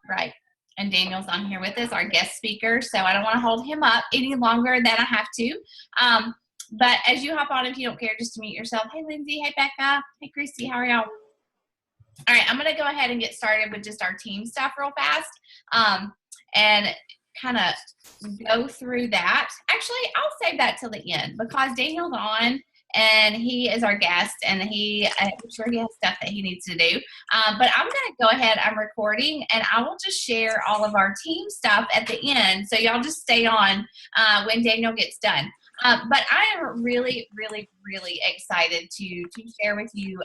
Right. And Daniel's on here with us, our guest speaker. So I don't want to hold him up any longer than I have to. But as you hop on, if you don't care, just to mute yourself. Hey, Lindsay. Hey, Becca. Hey, Christy. How are y'all? All right. I'm going to go ahead and get started with just our team stuff real fast. And kind of go through that. Actually, I'll save that till the end because Daniel's on and he is our guest, and I'm sure he has stuff that he needs to do. But I'm going to go ahead. I'm recording, and I will just share all of our team stuff at the end. So y'all just stay on when Daniel gets done. But I am really, really, really excited to share with you,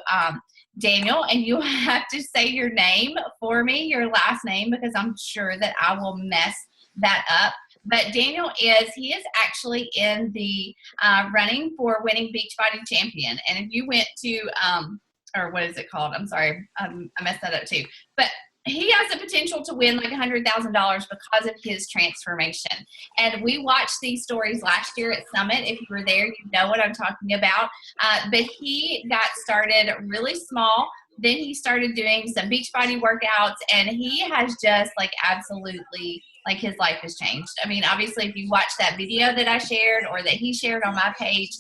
Daniel, and you have to say your name for me, your last name, because I'm sure that I will mess that up. But Daniel he is actually in the running for winning Beachbody champion. And if you went to, or what is it called? I'm sorry, I messed that up too. But he has the potential to win like $100,000 because of his transformation. And we watched these stories last year at Summit. If you were there, you know what I'm talking about. But he got started really small. Then he started doing some Beachbody workouts, and he has just like absolutely, like, his life has changed. I mean, obviously, if you watch that video that I shared or that he shared on my page,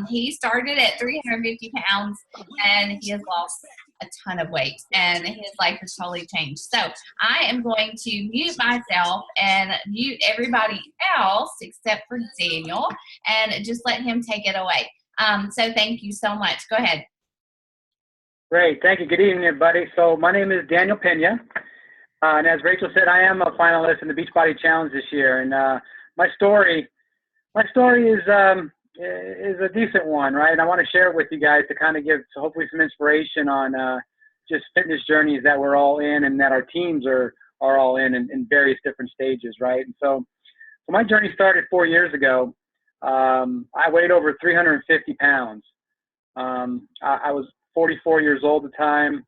he started at 350 pounds and he has lost a ton of weight, and his life has totally changed. So I am going to mute myself and mute everybody else except for Daniel and just let him take it away. So thank you so much. Go ahead. Great. Thank you. Good evening, everybody. So my name is Daniel Pena. And as Rachel said, I am a finalist in the Beachbody Challenge this year. And my story is a decent one, right? And I want to share it with you guys to kind of give hopefully some inspiration on just fitness journeys that we're all in and that our teams are all in various different stages, right? And so my journey started 4 years ago. I weighed over 350 pounds. I was 44 years old at the time.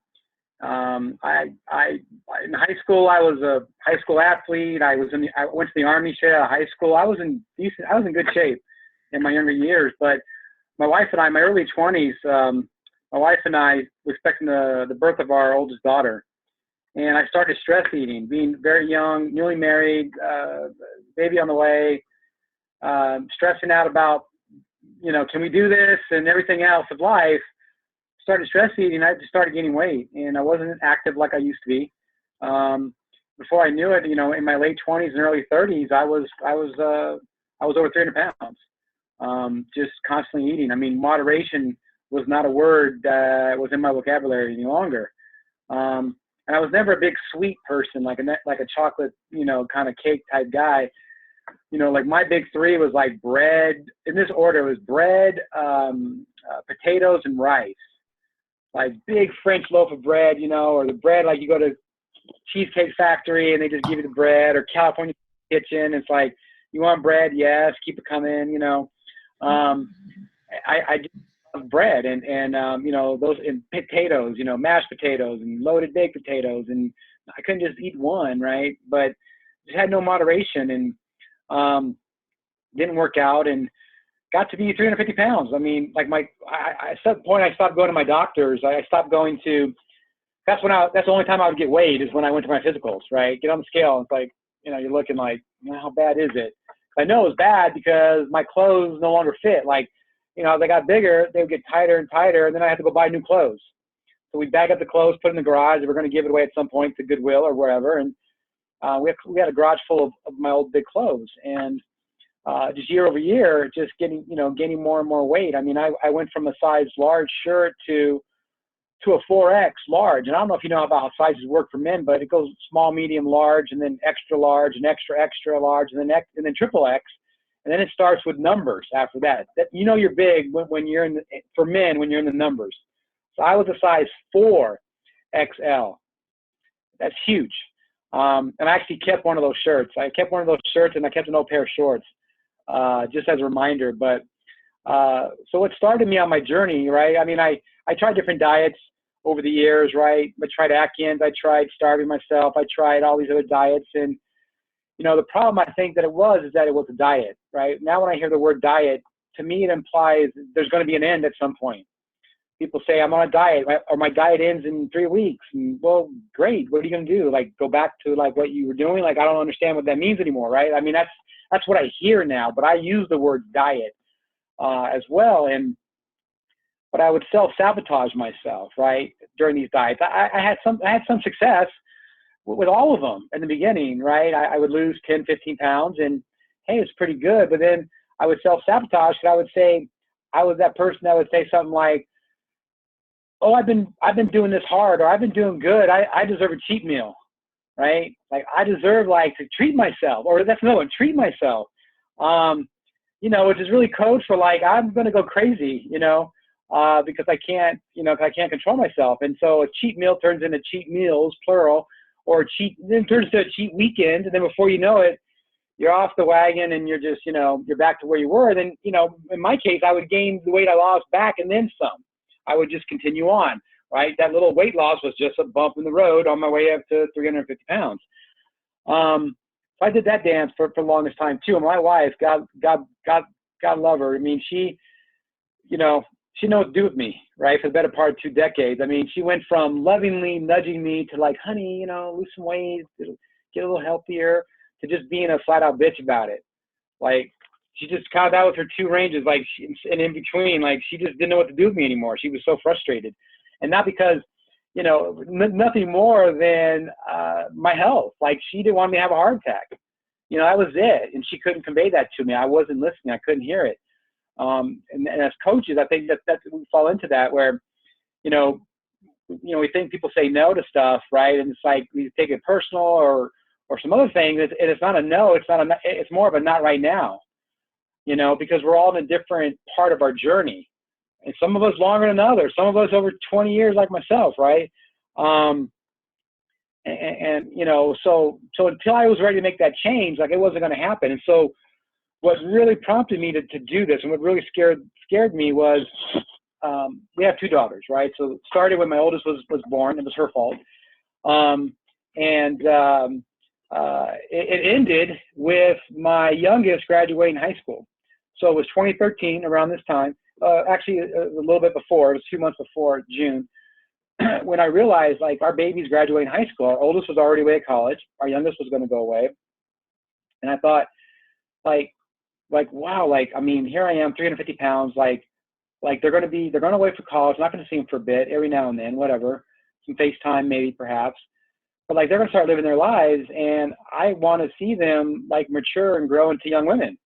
In high school, I was a high school athlete. I went to the Army straight out of high school. I was in good shape in my younger years. But my wife and I, my early 20s, my wife and I were expecting the birth of our oldest daughter. And I started stress eating, being very young, newly married, baby on the way, stressing out about, can we do this and everything else of life. Started stress eating, I just started gaining weight, and I wasn't active like I used to be. Before I knew it, in my late 20s and early 30s, I was over 300 pounds, just constantly eating. I mean, moderation was not a word that was in my vocabulary any longer. And I was never a big sweet person, like a chocolate, kind of cake type guy. Like my big three was like bread. In this order, it was bread, potatoes, and rice. Like big French loaf of bread, or the bread, like you go to Cheesecake Factory and they just give you the bread, or California Kitchen. It's like, you want bread? Yes, keep it coming, I just love bread and those and potatoes, mashed potatoes and loaded baked potatoes. And I couldn't just eat one, right? But just had no moderation and didn't work out and got to be 350 pounds. I mean, like at some point I stopped going to my doctors. I stopped going to, that's the only time I would get weighed is when I went to my physicals, right? Get on the scale. It's like, you're looking like, how bad is it? I know it was bad because my clothes no longer fit. Like, as I got bigger, they would get tighter and tighter, and then I had to go buy new clothes. So we bag up the clothes, put it in the garage, and we're going to give it away at some point to Goodwill or wherever. And we had a garage full of my old big clothes. And just year over year, just gaining more and more weight. I mean, I went from a size large shirt to a 4X large. And I don't know if you know about how sizes work for men, but it goes small, medium, large, and then extra large, and extra, extra large, and then triple X. And then it starts with numbers after that. You're big when you're for men, when you're in the numbers. So I was a size 4XL. That's huge. And I actually kept one of those shirts. I kept one of those shirts, and I kept an old pair of shorts. Just as a reminder. But so what started me on my journey, right? I mean, I tried different diets over the years, right? I tried Atkins, I tried starving myself, I tried all these other diets. And, the problem I think that it was a diet, right? Now when I hear the word diet, to me it implies there's going to be an end at some point. people say I'm on a diet, or my diet ends in 3 weeks. And, well, great. What are you going to do? Like, go back to like what you were doing? Like, I don't understand what that means anymore, right? I mean, that's what I hear now, but I use the word diet as well. But I would self-sabotage myself, right, during these diets. I had some success with all of them in the beginning, right? I would lose 10, 15 pounds, and hey, it's pretty good. But then I would self-sabotage, and I would say, I was that person that would say something like, oh, I've been doing this hard, or I've been doing good. I deserve a cheat meal, right? Like, I deserve like to treat myself, or that's another one, treat myself. Which is really code for like, I'm going to go crazy, because I can't control myself. And so a cheat meal turns into cheat meals, plural, or then turns into a cheat weekend. And then before you know it, you're off the wagon and you're just, you're back to where you were. Then, in my case, I would gain the weight I lost back and then some. I would just continue on, right? That little weight loss was just a bump in the road on my way up to 350 pounds. So I did that dance for the longest time too. And my wife, God love her. I mean, she knows what to do with me, right? For the better part of 2 decades. I mean, she went from lovingly nudging me to like, honey, lose some weight, get a little healthier, to just being a flat out bitch about it. Like, she just that was her 2 ranges, like, and in between, like, she just didn't know what to do with me anymore. She was so frustrated. And not because, nothing more than my health. Like, she didn't want me to have a heart attack. That was it. And she couldn't convey that to me. I wasn't listening. I couldn't hear it. And as coaches, I think that we fall into that where, we think people say no to stuff, right? And it's like we take it personal or some other things. It's not a no. It's more of a not right now, because we're all in a different part of our journey. And some of us longer than others. Some of us over 20 years, like myself, right? So until I was ready to make that change, like, it wasn't going to happen. And so what really prompted me to do this, and what really scared me was, we have 2 daughters, right? So it started when my oldest was born. It was her fault. It ended with my youngest graduating high school. So it was 2013, around this time, actually a little bit before, it was 2 months before June, when I realized, like, our baby's graduating high school. Our oldest was already away at college. Our youngest was going to go away. And I thought, like, wow, like, I mean, here I am, 350 pounds, like they're going away for college. I'm not going to see them for a bit, every now and then, whatever, some FaceTime maybe, perhaps. But like, they're going to start living their lives, and I want to see them like mature and grow into young women,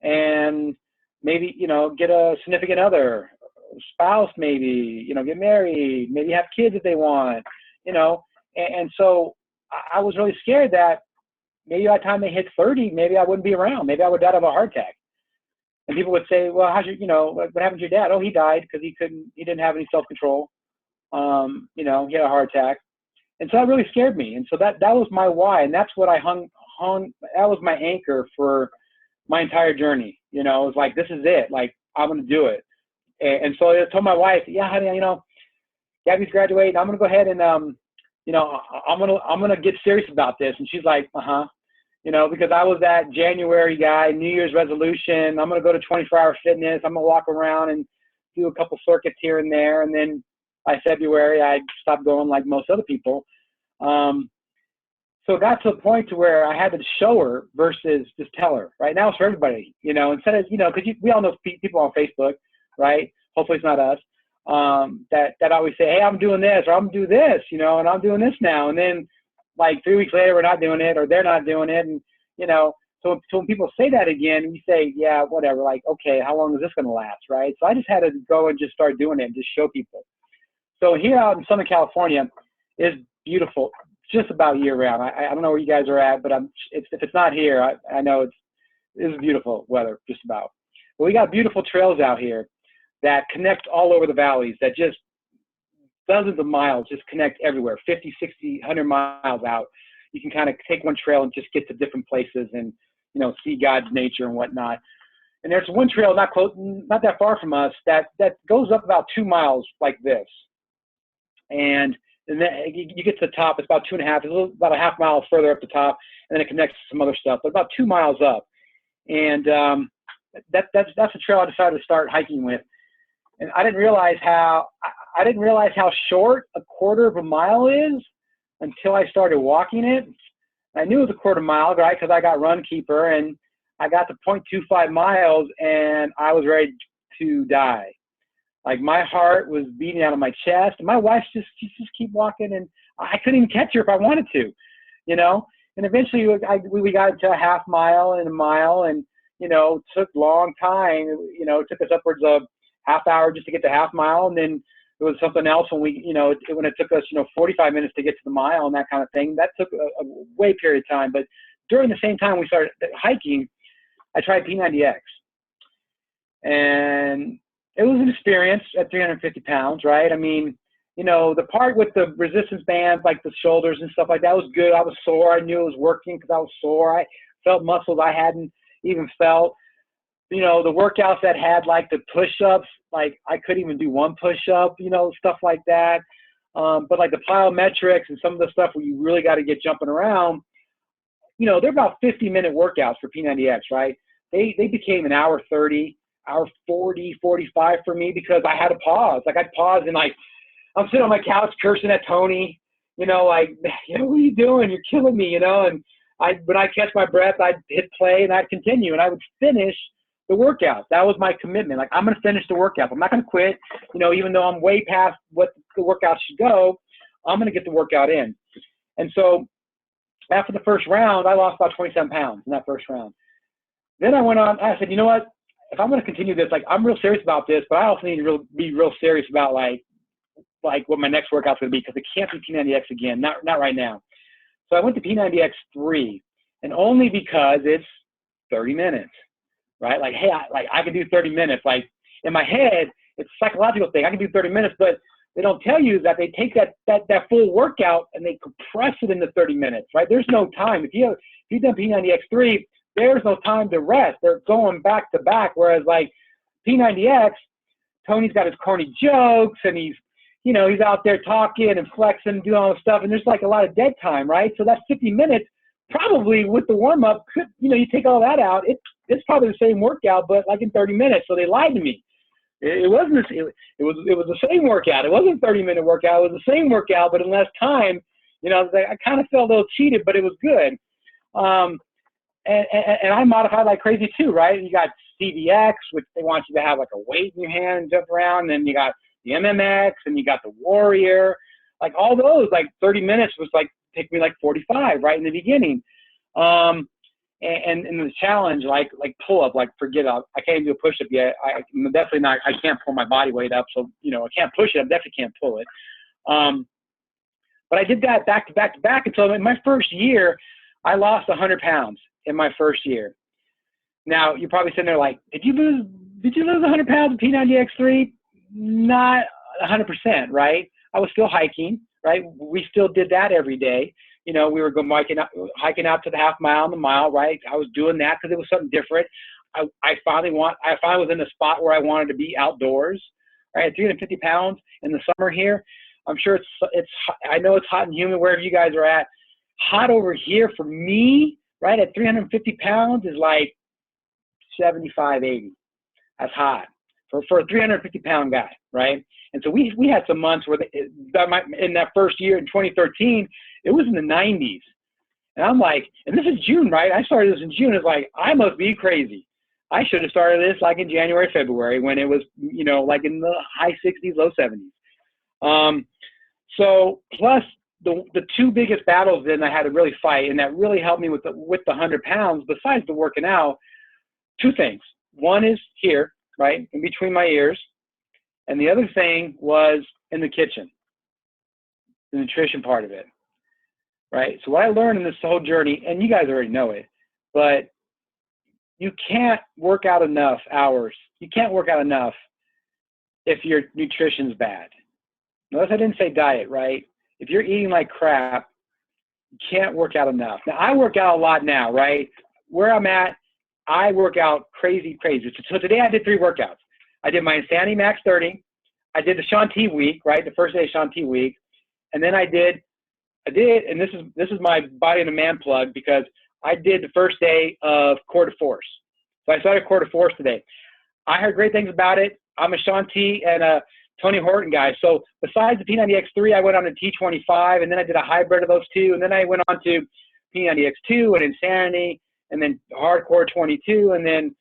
and maybe, get a significant other, spouse, maybe, get married, maybe have kids if they want, and so I was really scared that maybe by the time they hit 30, maybe I wouldn't be around. Maybe I would die of a heart attack. And people would say, well, what happened to your dad? Oh, he died because he didn't have any self-control. He had a heart attack. And so that really scared me. And so that was my why. And that's what I that was my anchor for my entire journey. It was like, this is it. Like, I'm going to do it. And so I told my wife, yeah, honey, Gabby's graduating. I'm going to go ahead and, I'm going to get serious about this. And she's like, because I was that January guy, New Year's resolution. I'm going to go to 24-hour fitness. I'm going to walk around and do a couple circuits here and there. And then by February, I stopped going like most other people. So it got to a point to where I had to show her versus just tell her. Right now, it's for everybody. Instead of, because we all know people on Facebook, right? Hopefully it's not us. That always say, hey, I'm doing this, or I'm going to do this, and I'm doing this now. And then like 3 weeks later, we're not doing it, or they're not doing it. And, so when people say that again, we say, yeah, whatever, like, okay, how long is this going to last, right? So I just had to go and just start doing it and just show people. So here out in Southern California is beautiful, just about year round. I don't know where you guys are at, but if it's not here, I know it's beautiful weather, just about. But we got beautiful trails out here that connect all over the valleys, that just dozens of miles just connect everywhere, 50, 60, 100 miles out. You can kind of take one trail and just get to different places and, see God's nature and whatnot. And there's one trail not that far from us that goes up about 2 miles like this. And then you get to the top, it's about 2.5, it's about a half mile further up the top, and then it connects to some other stuff, but about 2 miles up. And that's the trail I decided to start hiking with. And I didn't realize how short a quarter of a mile is until I started walking it. I knew it was a quarter mile, right? Because I got Runkeeper, and I got to 0.25 miles, and I was ready to die. Like, my heart was beating out of my chest, and my wife just keep walking, and I couldn't even catch her if I wanted to, you know. And eventually, we got to a half mile and a mile, and it took a long time. It took us upwards of half hour just to get to half mile, and then it was something else when when it took us 45 minutes to get to the mile and that kind of thing. That took a way period of time. But during the same time we started hiking, I tried P90X, and it was an experience at 350 pounds, right? I mean, the part with the resistance bands, like the shoulders and stuff like that, was good. I was sore. I knew it was working because I was sore. I felt muscles I hadn't even felt. The workouts that had like the push-ups, like I couldn't even do one push-up, stuff like that. But like the plyometrics and some of the stuff where you really got to get jumping around, they're about 50-minute workouts for P90X, right? They became an hour 30, hour 40, 45 for me because I had to pause. Like I'd pause and like, I'm sitting on my couch cursing at Tony, what are you doing? You're killing me, And when I catch my breath, I'd hit play and I'd continue and I would finish the workout. That was my commitment. Like, I'm going to finish the workout. I'm not going to quit. Even though I'm way past what the workout should go, I'm going to get the workout in. And so after the first round, I lost about 27 pounds in that first round. Then I went on, I said, you know what? If I'm going to continue this, like, I'm real serious about this, but I also need to be real serious about like what my next workout's going to be, because it can't be P90X again. Not right now. So I went to P90X 3, and only because it's 30 minutes. Right? Like, hey, I can do 30 minutes. Like, in my head, it's a psychological thing. I can do 30 minutes, but they don't tell you that they take that full workout and they compress it into 30 minutes, right? There's no time. If you've done P90X3, there's no time to rest. They're going back to back. Whereas like P90X, Tony's got his corny jokes and he's out there talking and flexing and doing all this stuff. And there's like a lot of dead time, right? So that 50 minutes, probably with the warm up, you take all that out. It's probably the same workout, but like in 30 minutes. So they lied to me. It wasn't. It was the same workout. It wasn't a 30-minute workout. It was the same workout, but in less time. I kind of felt a little cheated, but it was good. And I modified like crazy too, right? You got CVX, which they want you to have like a weight in your hand and jump around. And then you got the MMX, and you got the Warrior. Like all those, like 30 minutes was like take me like 45 right in the beginning. And the challenge, like pull up, like forget it. I can't even do a push up yet. I'm definitely not. I can't pull my body weight up, so I can't push it. I definitely can't pull it. But I did that back to back to back until in my first year, I lost 100 pounds in my first year. Now you're probably sitting there like, did you lose 100 pounds in P90X3? Not 100%, right? I was still hiking, right? We still did that every day. We were going hiking out to the half mile and the mile, right? I was doing that because it was something different. I finally was in a spot where I wanted to be outdoors, right? At 350 pounds in the summer here, I'm sure I know it's hot and humid wherever you guys are at. Hot over here for me, right? At 350 pounds is like 75, 80. That's hot for a 350 pound guy, right? And so we had some months where in that first year in 2013, it was in the 90s. And I'm like, and this is June, right? I started this in June. It's like, I must be crazy. I should have started this like in January, February, when it was, like in the high 60s, low 70s. So plus the two biggest battles then I had to really fight, and that really helped me with the 100 pounds, besides the working out, two things. One is here, right, in between my ears. And the other thing was in the kitchen, the nutrition part of it, right? So what I learned in this whole journey, and you guys already know it, but you can't work out enough hours. You can't work out enough if your nutrition's bad. Notice I didn't say diet, right? If you're eating like crap, you can't work out enough. Now, I work out a lot now, right? Where I'm at, I work out crazy. So today I did 3 workouts. I did my Insanity Max 30. I did the Shaun T week, right? The first day of Shaun T week. And then I did, and this is my Body and a Man plug, because I did the first day of Core to Force. So I started Core to Force today. I heard great things about it. I'm a Shaun T and a Tony Horton guy. So besides the P90X3, I went on to T25, and then I did a hybrid of those two, and then I went on to P90X2 and Insanity, and then Hardcore 22, and then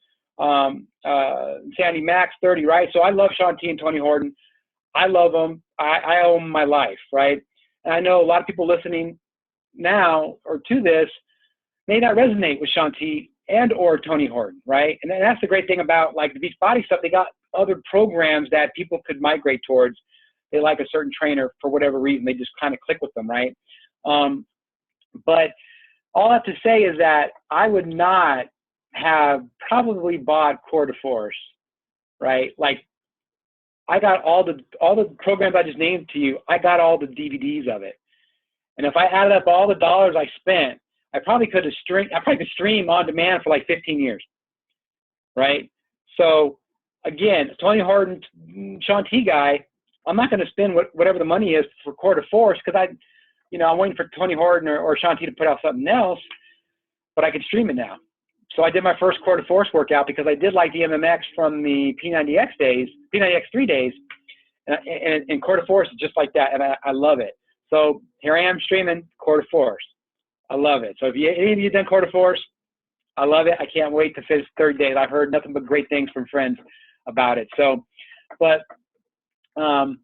Insanity Max 30, right? So I love Shaun T and Tony Horton. I love them. I owe them my life, right? And I know a lot of people listening now or to this may not resonate with Shaun T and or Tony Horton, right? And that's the great thing about like the Beachbody stuff. They got other programs that people could migrate towards. They like a certain trainer for whatever reason. They just kind of click with them, right? But all I have to say is that I would not have probably bought Core de Force, right? Like I got all the programs I just named to you. I got all the DVDs of it. And if I added up all the dollars I spent, I probably could stream on demand for like 15 years, right? So again, Tony Horton, Shaun T guy, I'm not going to spend whatever the money is for Core de Force because I'm waiting for Tony Horton or Shaun T to put out something else, but I can stream it now. So I did my first Core de Force workout because I did like the MMX from the P90X3 days, and Core de Force is just like that, and I love it. So here I am streaming Core de Force. I love it. So if any of you done Core de Force, I love it. I can't wait to finish 30 days. I've heard nothing but great things from friends about it. So, but, 100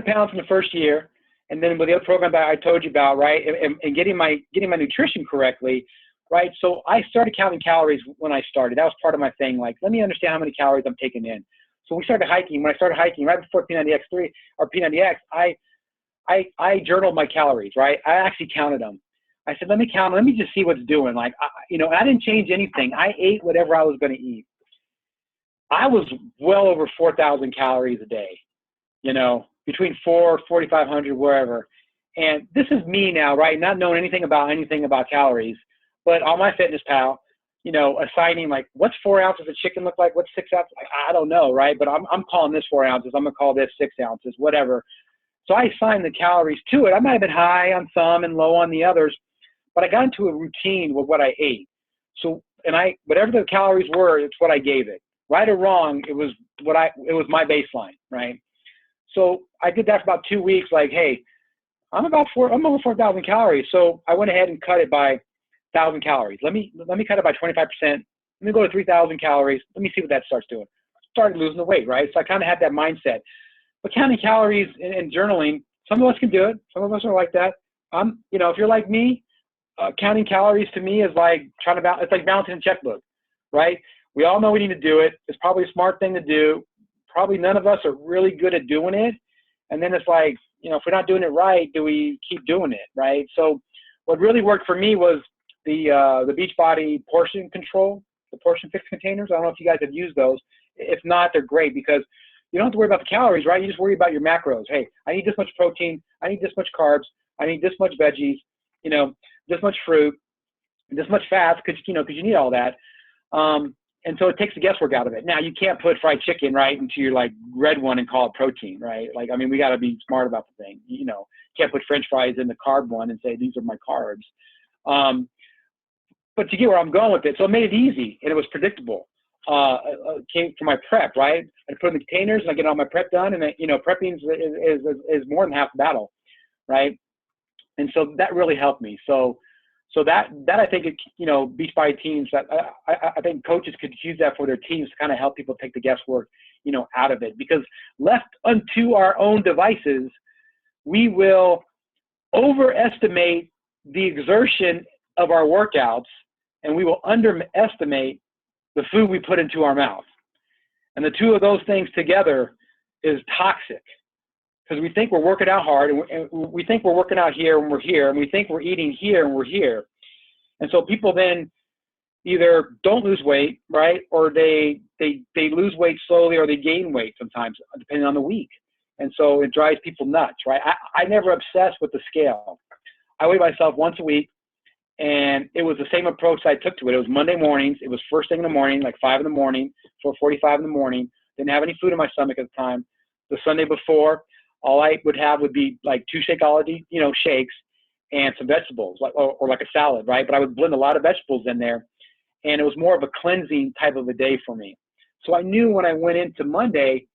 pounds in the first year, and then with the other program that I told you about, right, and getting my nutrition correctly, right? So I started counting calories when I started. That was part of my thing. Like, let me understand how many calories I'm taking in. So we started hiking. When I started hiking right before P90X3 or P90X, I journaled my calories, right? I actually counted them. I said, let me count. Let me just see what's doing. Like, I didn't change anything. I ate whatever I was going to eat. I was well over 4,000 calories a day, between 4,500, wherever. And this is me now, right? Not knowing anything about calories, but on my Fitness Pal, assigning like, what's 4 ounces of chicken look like? What's 6 ounces? I don't know, right? But I'm calling this 4 ounces. I'm going to call this 6 ounces, whatever. So I assigned the calories to it. I might have been high on some and low on the others, but I got into a routine with what I ate. So, whatever the calories were, it's what I gave it. Right or wrong, it was my baseline, right? So I did that for about 2 weeks. Like, hey, I'm over 4,000 calories. So I went ahead and cut it by 1,000 calories. Let me cut it by 25%. Let me go to 3,000 calories. Let me see what that starts doing. Started losing the weight, right? So I kind of had that mindset. But counting calories and journaling, some of us can do it. Some of us are like that. If you're like me, counting calories to me is like it's like balancing a checkbook, right? We all know we need to do it. It's probably a smart thing to do. Probably none of us are really good at doing it. And then it's like, if we're not doing it right, do we keep doing it, right? So what really worked for me was the Beachbody portion control, the portion fixed containers. I don't know if you guys have used those. If not, they're great because you don't have to worry about the calories, right? You just worry about your macros. Hey, I need this much protein. I need this much carbs. I need this much veggies, this much fruit, this much fats, because you need all that. And so it takes the guesswork out of it. Now, you can't put fried chicken, right, into your, like, red one and call it protein, right? Like, we got to be smart about the thing. Can't put French fries in the carb one and say, these are my carbs. But you get where I'm going with it. So it made it easy, and it was predictable. It came from my prep, right? I put in the containers, and I get all my prep done, and, prepping is more than half the battle, right? And so that really helped me. So that I think, Beachbody teams, that I think coaches could use that for their teams to kind of help people take the guesswork, out of it. Because left unto our own devices, we will overestimate the exertion of our workouts, and we will underestimate the food we put into our mouth. And the two of those things together is toxic. Because we think we're working out hard, and we think we're working out here when we're here, and we think we're eating here and we're here. And so people then either don't lose weight, right, or they lose weight slowly, or they gain weight sometimes, depending on the week. And so it drives people nuts, right? I never obsessed with the scale. I weigh myself once a week, and it was the same approach I took to it. It was Monday mornings. It was first thing in the morning, like 5 in the morning, 4:45 in the morning. Didn't have any food in my stomach at the time. The Sunday before, all I would have would be like 2 Shakeology, shakes and some vegetables, or like a salad, right? But I would blend a lot of vegetables in there, and it was more of a cleansing type of a day for me. So I knew when I went into Monday,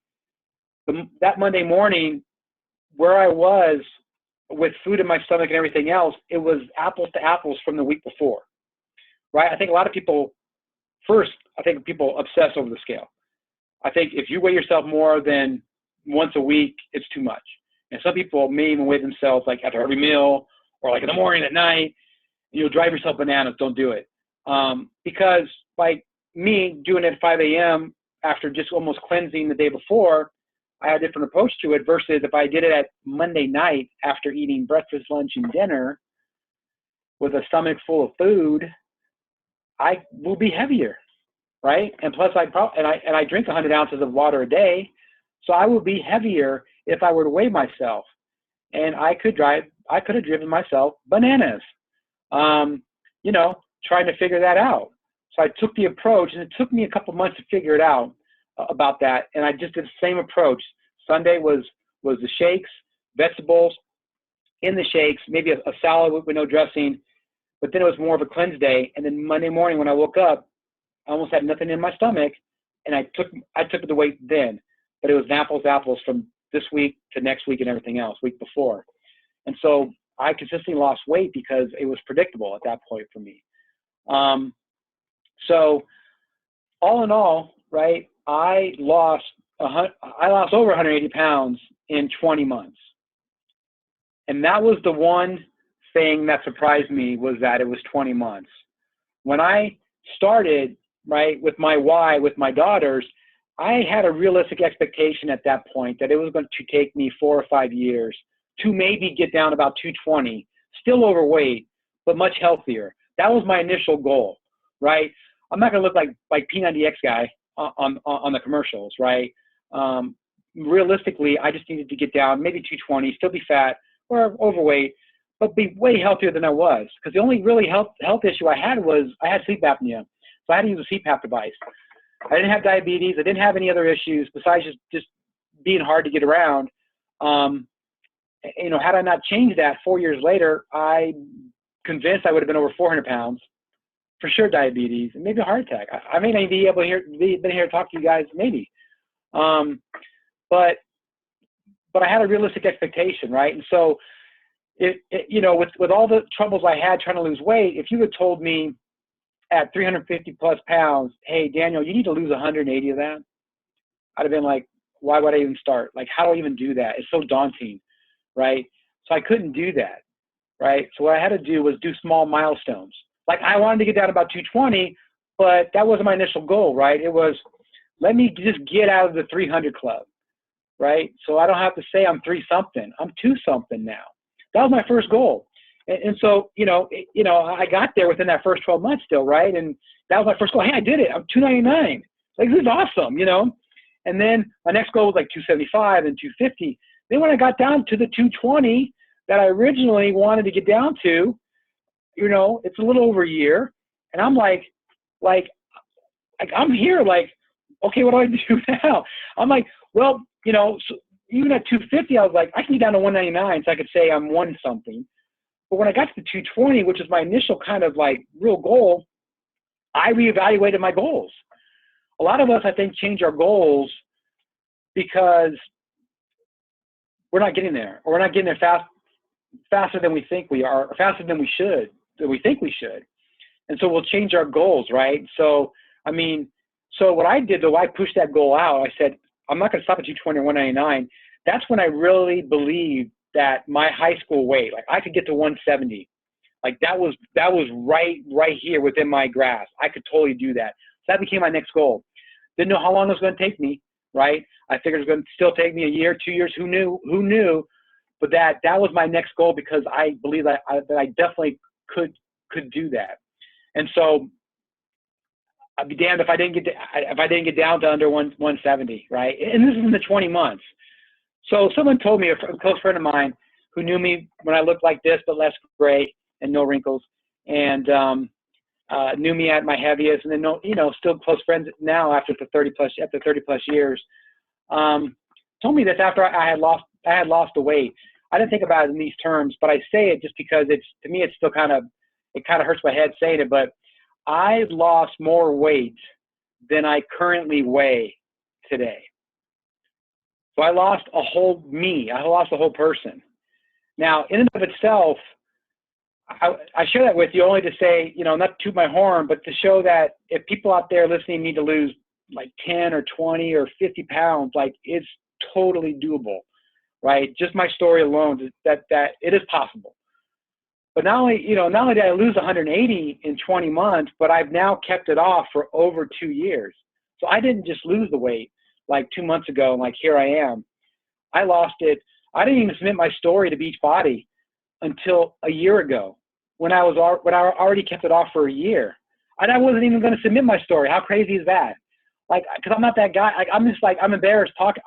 that Monday morning, where I was with food in my stomach and everything else, it was apples to apples from the week before, right? I think a lot of people, people obsess over the scale. I think if you weigh yourself more than once a week, it's too much. And some people may even weigh themselves like after every meal or like in the morning, at night. You'll drive yourself bananas. Don't do it. Because like me doing it at 5 a.m. after just almost cleansing the day before, I had a different approach to it versus if I did it at Monday night after eating breakfast, lunch, and dinner with a stomach full of food, I will be heavier, right? And plus I drink 100 ounces of water a day, so I will be heavier if I were to weigh myself. And I could have driven myself bananas, trying to figure that out. So I took the approach, and it took me a couple months to figure it out about that. And I just did the same approach. Sunday was the shakes, vegetables in the shakes, maybe a salad with no dressing, but then it was more of a cleanse day. And then Monday morning when I woke up, I almost had nothing in my stomach, and I took the weight then. But it was apples from this week to next week and everything else, week before. And so I consistently lost weight because it was predictable at that point for me. So all in all, right, I lost over 180 pounds in 20 months. And that was the one thing that surprised me, was that it was 20 months. When I started, right, with my daughters, I had a realistic expectation at that point that it was going to take me 4 or 5 years to maybe get down about 220, still overweight, but much healthier. That was my initial goal, right? I'm not going to look like Pena guy on the commercials, right? Realistically, I just needed to get down maybe 220, still be fat or overweight, but be way healthier than I was. Because the only really health issue I had was I had sleep apnea. So I had to use a CPAP device. I didn't have diabetes. I didn't have any other issues besides just being hard to get around. Had I not changed that 4 years later, I'm convinced I would have been over 400 pounds, for sure diabetes, and maybe a heart attack. I may not be able to been here to talk to you guys, maybe. But I had a realistic expectation, right? And so, with all the troubles I had trying to lose weight, if you had told me at 350 plus pounds, hey, Daniel, you need to lose 180 of that, I'd have been like, why would I even start? Like, how do I even do that? It's so daunting, right? So I couldn't do that, right? So what I had to do was do small milestones. Like, I wanted to get down about 220, but that wasn't my initial goal, right? It was, let me just get out of the 300 club, right? So I don't have to say I'm 3 something. I'm 2 something now. That was my first goal. And so, I got there within that first 12 months still, right? And that was my first goal. Hey, I did it. I'm 299. Like, this is awesome, And then my next goal was like 275 and 250. Then when I got down to the 220 that I originally wanted to get down to, it's a little over a year. And I'm like I'm here, like, okay, what do I do now? I'm like, well, so even at 250, I was like, I can get down to 199, so I could say I'm 1 something. But when I got to the 220, which is my initial kind of like real goal, I reevaluated my goals. A lot of us, I think, change our goals because we're not getting there, or we're not getting there faster than we think we are, or faster than we think we should. And so we'll change our goals, right? So what I did, though, I pushed that goal out. I said, I'm not going to stop at 220 or 199. That's when I really believed that my high school weight, like, I could get to 170. Like, that was right here within my grasp. I could totally do that. So that became my next goal. Didn't know how long it was going to take me, right? I figured it was going to still take me a year, 2 years. Who knew? But that was my next goal, because I believe that I definitely could do that. And so I'd be damned if I didn't get down to under 170, right? And this is in the 20 months. So someone told me, a close friend of mine who knew me when I looked like this but less gray and no wrinkles, and knew me at my heaviest, and then still close friends now after 30 plus years, told me this after I had lost the weight. I didn't think about it in these terms, but I say it just because to me it's still kind of hurts my head saying it, but I lost more weight than I currently weigh today. So I lost a whole me. I lost a whole person. Now, in and of itself, I share that with you only to say, you know, not to toot my horn, but to show that if people out there listening need to lose like 10 or 20 or 50 pounds, like it's totally doable, right? Just my story alone, that it is possible. But not only did I lose 180 in 20 months, but I've now kept it off for over 2 years. So I didn't just lose the weight like 2 months ago and like here I am. I lost it. I didn't even submit my story to Beachbody until a year ago when I already kept it off for a year. And I wasn't even going to submit my story. How crazy is that? Like, because I'm not that guy. I'm embarrassed talking.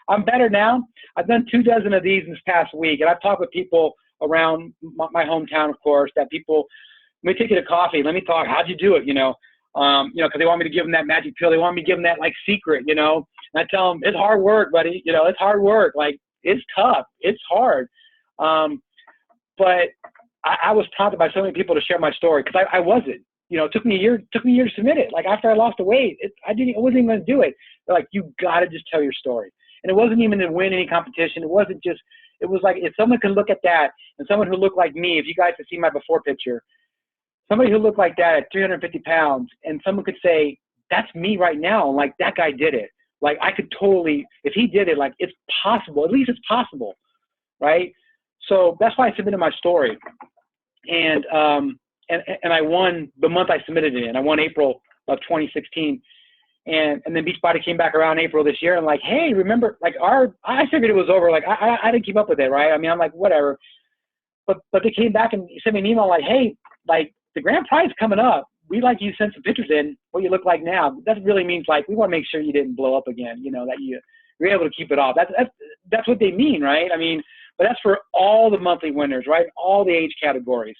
I'm better now. I've done 24 of these this past week, and I've talked with people around my hometown, of course, that people, let me take you to coffee. Let me talk. How'd you do it? Because they want me to give them that magic pill. They want me to give them that like secret, And I tell them, it's hard work, buddy. It's hard work. Like, it's tough. It's hard. But I was prompted by so many people to share my story because I wasn't. It took me a year to submit it. Like after I lost the weight, I wasn't even going to do it. They're like, you got to just tell your story. And it wasn't even to win any competition. It was like, if someone can look at that and someone who looked like me, if you guys could see my before picture, somebody who looked like that at 350 pounds and someone could say, that's me right now. And like that guy did it. Like I could totally, if he did it, like it's possible, at least it's possible. Right. So that's why I submitted my story. And I won the month I submitted it in. I won April of 2016. And then Beachbody came back around April this year and like, hey, remember, like I figured it was over. Like I didn't keep up with it, right? I mean, I'm like, whatever. But they came back and sent me an email like, hey, like the grand prize coming up. We'd like you to send some pictures in what you look like now. That really means like we want to make sure you didn't blow up again, that you're able to keep it off. That's what they mean, right? I mean, but that's for all the monthly winners, right? All the age categories.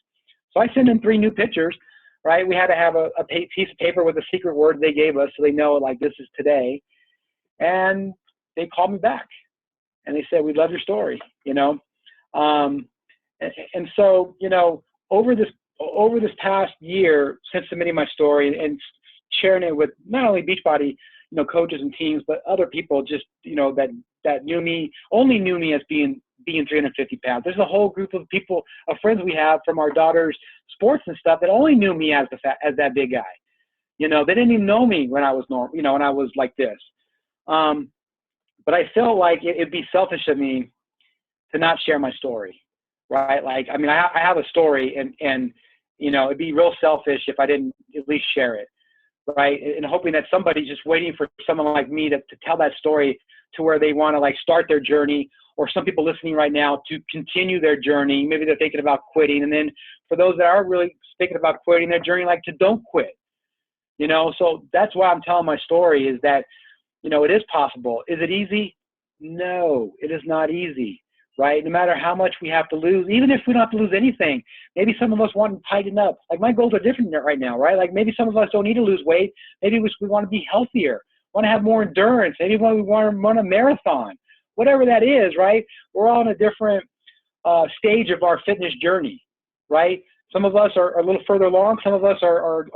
So I sent in 3 new pictures, right? We had to have a piece of paper with a secret word they gave us so they know like this is today. And they called me back and they said, we love your story, And so, over this past year since submitting my story and sharing it with not only Beachbody, coaches and teams, but other people just, that only knew me as being 350 pounds. There's a whole group of people, of friends we have from our daughter's sports and stuff that only knew me as that big guy. They didn't even know me when I was normal, when I was like this. But I felt like it'd be selfish of me to not share my story, right? Like, I mean, I have a story and it'd be real selfish if I didn't at least share it, right? And hoping that somebody's just waiting for someone like me to tell that story to where they want to like start their journey, or some people listening right now to continue their journey. Maybe they're thinking about quitting. And then for those that are really thinking about quitting their journey, like to don't quit, So that's why I'm telling my story is that, it is possible. Is it easy? No, it is not easy, right? No matter how much we have to lose, even if we don't have to lose anything, maybe some of us want to tighten up. Like my goals are different right now, right? Like maybe some of us don't need to lose weight. Maybe we want to be healthier, want to have more endurance. Maybe we want to run a marathon. Whatever that is, right? We're all in a different stage of our fitness journey, right? Some of us are a little further along. Some of us are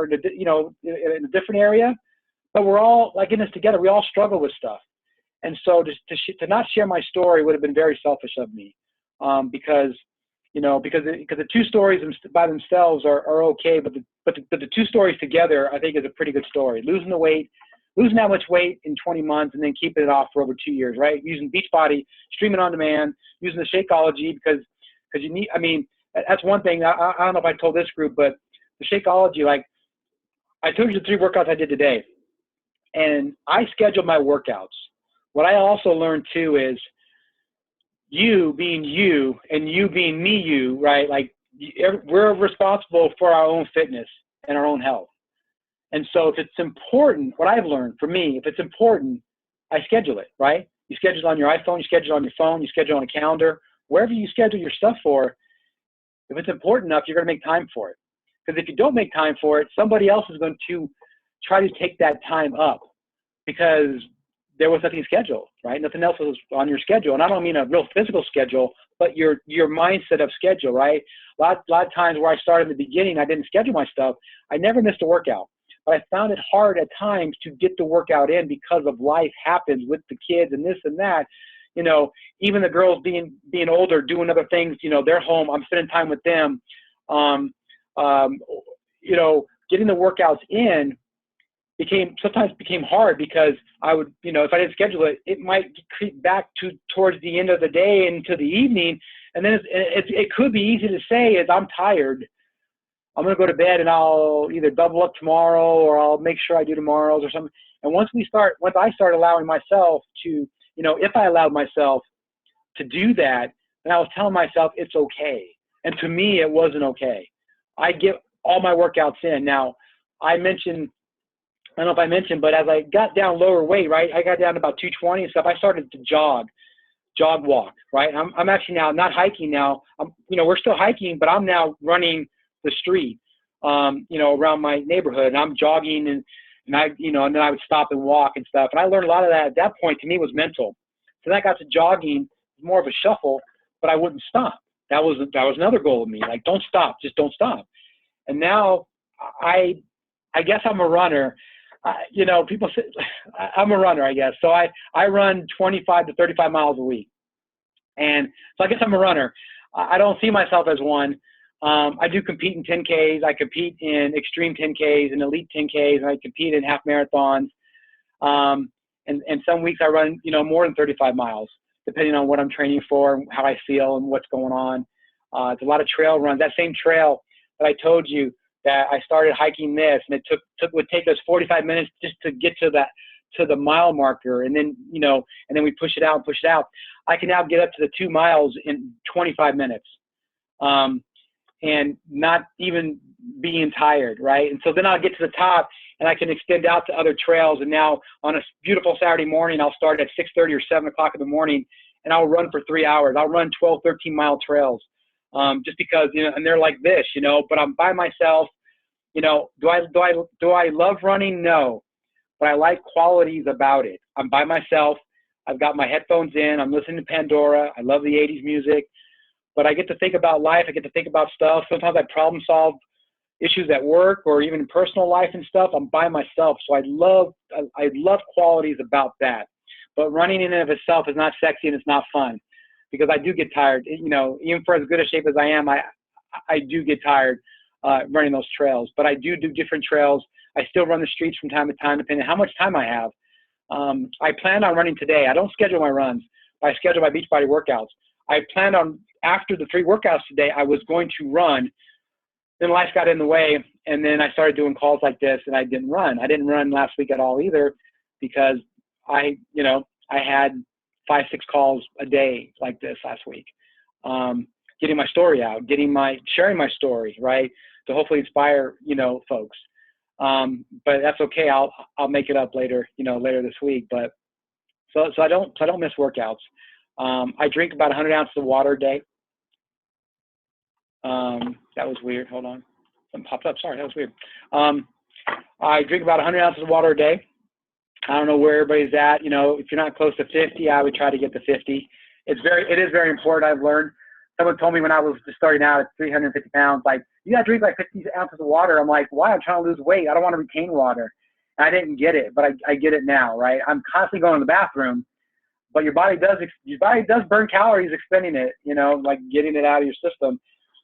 in a different area, but we're all like in this together. We all struggle with stuff. And so to not share my story would have been very selfish of me because the 2 stories by themselves are okay, but the 2 stories together, I think is a pretty good story. Losing that much weight in 20 months and then keeping it off for over 2 years, right? Using Beachbody, streaming on demand, using the Shakeology because you need, I mean, that's one thing. I don't know if I told this group, but the Shakeology, like I told you the 3 workouts I did today, and I scheduled my workouts. What I also learned too is you being you and you being me, you, right? Like we're responsible for our own fitness and our own health. And so if it's important, what I've learned for me, if it's important, I schedule it, right? You schedule it on your iPhone, you schedule it on your phone, you schedule it on a calendar, wherever you schedule your stuff for. If it's important enough, you're going to make time for it. Because if you don't make time for it, somebody else is going to try to take that time up because there was nothing scheduled, right? Nothing else was on your schedule. And I don't mean a real physical schedule, but your mindset of schedule, right? A lot of times where I started in the beginning, I didn't schedule my stuff. I never missed a workout. but I found it hard at times to get the workout in because of life happens with the kids and this and that. You know, even the girls being older, doing other things, you know, they're home, I'm spending time with them. You know, getting the workouts in sometimes became hard because I would, you know, if I didn't schedule it, it might creep back towards the end of the day into the evening. And then it could be easy to say is I'm tired. I'm going to go to bed and I'll either double up tomorrow or I'll make sure I do tomorrow's or something. And once I start allowing myself to, you know, if I allowed myself to do that, then I was telling myself it's okay. And to me, it wasn't okay. I get all my workouts in. Now, I don't know if I mentioned, but as I got down lower weight, right, I got down to about 220 and stuff, I started to jog walk, right? I'm actually now not hiking now. You know, we're still hiking, but I'm now running the street, you know, around my neighborhood, and I'm jogging and I, you know, and then I would stop and walk and stuff. And I learned a lot of that at that point. To me, was mental. So then I got to jogging, more of a shuffle, but I wouldn't stop. That was another goal of me. Like, don't stop, just don't stop. And now I guess I'm a runner. You know, people say I'm a runner, I guess. So I run 25 to 35 miles a week. And so I guess I'm a runner. I don't see myself as one. I do compete in 10Ks. I compete in extreme 10Ks and elite 10Ks, and I compete in half marathons. And some weeks I run, you know, more than 35 miles, depending on what I'm training for, and how I feel and what's going on. It's a lot of trail runs. That same trail that I told you that I started hiking this, and it would take us 45 minutes just to get to the mile marker. And then, you know, and then we push it out. I can now get up to the 2 miles in 25 minutes. And not even being tired, right? And so then I'll get to the top and I can extend out to other trails. And now on a beautiful Saturday morning, I'll start at 6:30 or 7 o'clock in the morning, and I'll run for 3 hours. I'll run 12, 13-mile trails, just because, you know, and they're like this, you know, but I'm by myself. You know, do I love running? No, but I like qualities about it. I'm by myself. I've got my headphones in. I'm listening to Pandora. I love the 80s music. But I get to think about life. I get to think about stuff. Sometimes I problem solve issues at work or even in personal life and stuff. I'm by myself. So I love qualities about that. But running in and of itself is not sexy and it's not fun, because I do get tired. You know, even for as good a shape as I am, I do get tired running those trails. But I do different trails. I still run the streets from time to time, depending on how much time I have. I plan on running today. I don't schedule my runs. I schedule my Beachbody workouts. I planned on, after the 3 workouts today, I was going to run. Then life got in the way, and then I started doing calls like this, and I didn't run. I didn't run last week at all either, because I had 5-6 calls a day like this last week, getting my story out, sharing my story, right, to hopefully inspire, you know, folks. But that's okay. I'll make it up later, you know, later this week. But so I don't miss workouts. I drink about 100 ounces of water a day. That was weird. Hold on. Something popped up. Sorry, that was weird. I drink about 100 ounces of water a day. I don't know where everybody's at. You know, if you're not close to 50, I would try to get to 50. It is very important. I've learned. Someone told me when I was just starting out at 350 pounds, like, you got to drink like 50 ounces of water. I'm like, why? I'm trying to lose weight. I don't want to retain water. And I didn't get it, but I get it now, right? I'm constantly going to the bathroom. But your body does burn calories expending it, you know, like getting it out of your system.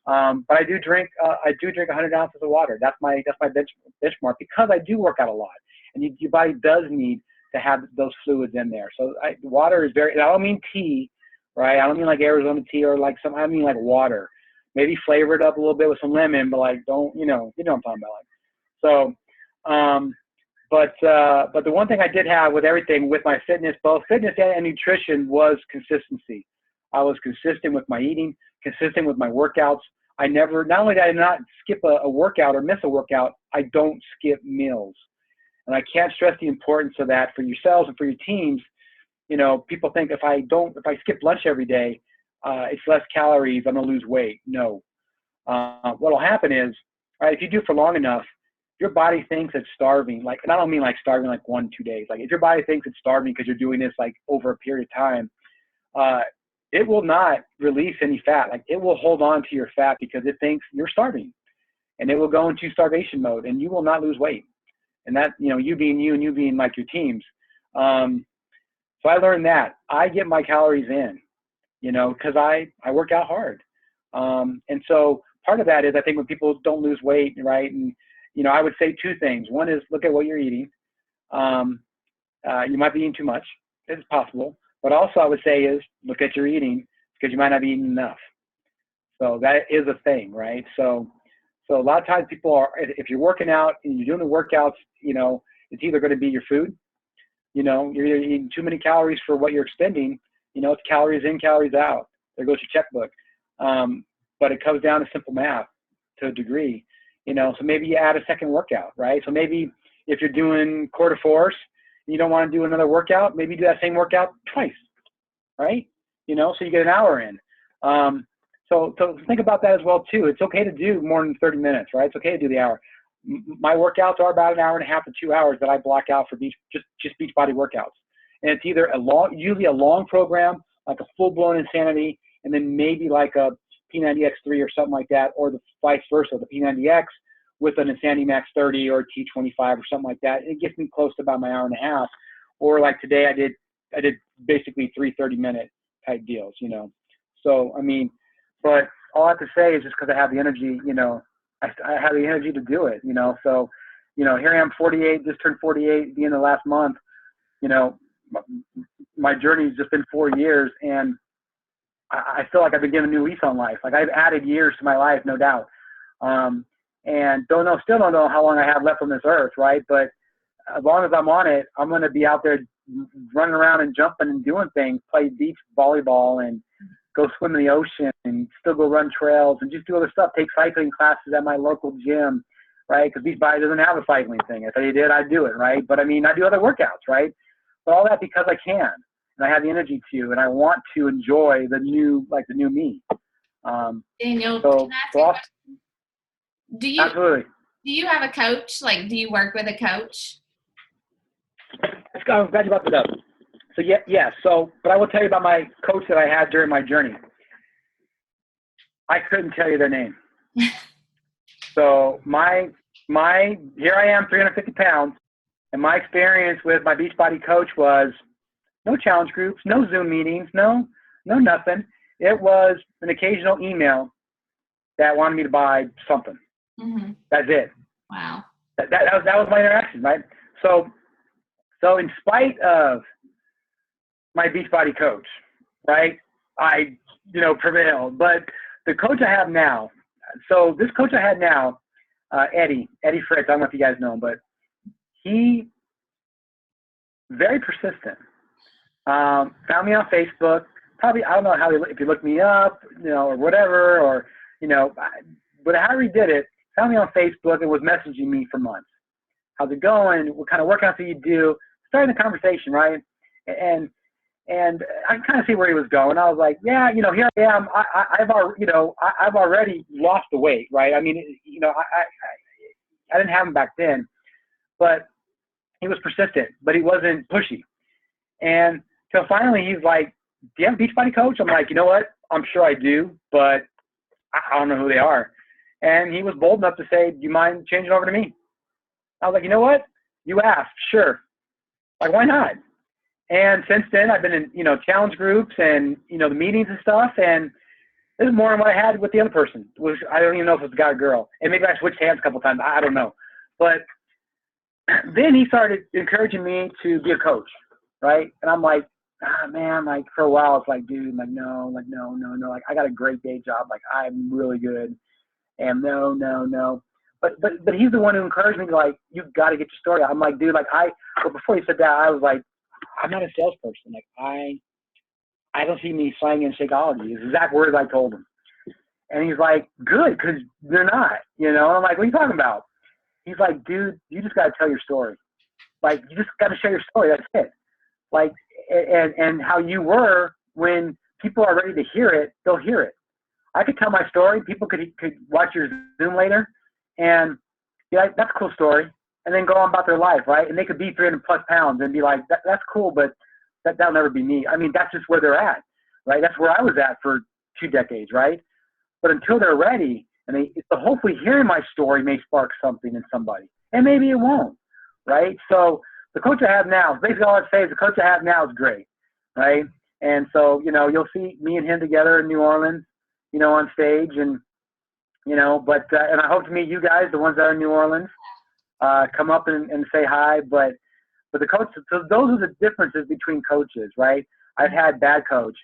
But I do drink 100 ounces of water. That's my benchmark, because I do work out a lot, and your body does need to have those fluids in there. So water is very. I don't mean tea, right? I don't mean like Arizona tea or like I mean like water. Maybe flavor it up a little bit with some lemon, but like don't, you know what I'm talking about. Like, so. But the one thing I did have with everything, with my fitness, both fitness and nutrition, was consistency. I was consistent with my eating, consistent with my workouts. Not only did I not skip a workout or miss a workout, I don't skip meals. And I can't stress the importance of that for yourselves and for your teams. You know, people think if I skip lunch every day, it's less calories, I'm going to lose weight. No. What will happen is, right, if you do it for long enough, your body thinks it's starving. Like, and I don't mean like starving like 1-2 days. Like, if your body thinks it's starving because you're doing this like over a period of time, it will not release any fat. Like, it will hold on to your fat because it thinks you're starving, and it will go into starvation mode, and you will not lose weight. And that, you being you and you being like your teams. So I learned that I get my calories in, because I work out hard. And so part of that is, I think, when people don't lose weight, right? And, I would say two things. One is look at what you're eating. You might be eating too much. It's possible. But also I would say is look at your eating, because you might not be eating enough. So that is a thing, right? So a lot of times people are, if you're working out and you're doing the workouts, it's either going to be your food. You're eating too many calories for what you're expending. It's calories in, calories out. There goes your checkbook. But it comes down to simple math to a degree. So maybe you add a second workout, right? So maybe if you're doing quarter force, and you don't want to do another workout, maybe do that same workout twice, right? So you get an hour in. So think about that as well too. It's okay to do more than 30 minutes, right? It's okay to do the hour. My workouts are about an hour and a half to 2 hours that I block out for just Beachbody workouts. And it's either usually a long program, like a full-blown Insanity, and then maybe like a P90X3 or something like that, or the vice versa, the P90X with an Insanity Max 30 or T25 or something like that. It gets me close to about my hour and a half. Or like today, I did basically 3 30-minute type deals, So, but all I have to say is just because I have the energy, I have the energy to do it, So, here I am, 48, just turned 48 at the end of last month. My journey's just been 4 years, and I feel like I've been given a new lease on life. Like I've added years to my life, no doubt. And still don't know how long I have left on this earth, right? But as long as I'm on it, I'm going to be out there running around and jumping and doing things, play beach volleyball and go swim in the ocean and still go run trails and just do other stuff, take cycling classes at my local gym, right? Because Beachbody doesn't have a cycling thing. If they did, I'd do it, right? But I do other workouts, right? But all that because I can, and I have the energy to, and I want to enjoy the new me. Daniel, so, can I ask so you a I'll, question? absolutely. Do you have a coach? Like, do you work with a coach? I'm glad you brought that up. So yeah. So, but I will tell you about my coach that I had during my journey. I couldn't tell you their name. So my here I am, 350 pounds, and my experience with my Beachbody coach was no challenge groups, no Zoom meetings, no nothing. It was an occasional email that wanted me to buy something. Mm-hmm. That's it. Wow. That was my interaction, right? So in spite of my Beachbody coach, right, I prevailed. But the coach I have now, so this coach I had now, Eddie Fritz, I don't know if you guys know him, but he very persistent. Found me on Facebook. Probably, I don't know if he looked me up, or whatever, or but however he did it, found me on Facebook and was messaging me for months. How's it going? What kind of workouts do you do? Starting the conversation, right? And I kind of see where he was going. I was like, yeah, here I am. I've already lost the weight, right? I didn't have him back then, but he was persistent, but he wasn't pushy. And so finally he's like, do you have a Beachbody coach? I'm like, you know what? I'm sure I do, but I don't know who they are. And he was bold enough to say, do you mind changing over to me? I was like, you know what? You asked, sure. Like, why not? And since then, I've been in, challenge groups and, the meetings and stuff. And this is more than what I had with the other person, which I don't even know if it was a guy or girl. And maybe I switched hands a couple of times. I don't know. But then he started encouraging me to be a coach, right? And I'm like, man, like for a while, it's like, dude, no. Like, I got a great day job. Like, I'm really good. And no. But he's the one who encouraged me to, like, you've got to get your story out. I'm like, dude, but before he said that, I was like, I'm not a salesperson. Like, I don't see me slang and Shakeology. Is exact words I told him. And he's like, good, because they're not, And I'm like, what are you talking about? He's like, dude, you just got to tell your story. Like, you just got to share your story. That's it. Like, and how you were when people are ready to hear it, they'll hear it. I could tell my story. People could watch your Zoom later and be like, that's a cool story. And then go on about their life, right? And they could be 300 plus pounds and be like, that's cool, but that'll never be me. That's just where they're at, right? That's where I was at for 2 decades, right? But until they're ready, and hopefully hearing my story may spark something in somebody. And maybe it won't. right? So the coach I have now, basically all I'd say is the coach I have now is great, right? And so, you'll see me and him together in New Orleans, on stage, and, but, and I hope to meet you guys, the ones that are in New Orleans, come up and say hi. But the coach, so those are the differences between coaches, right? I've had bad coach,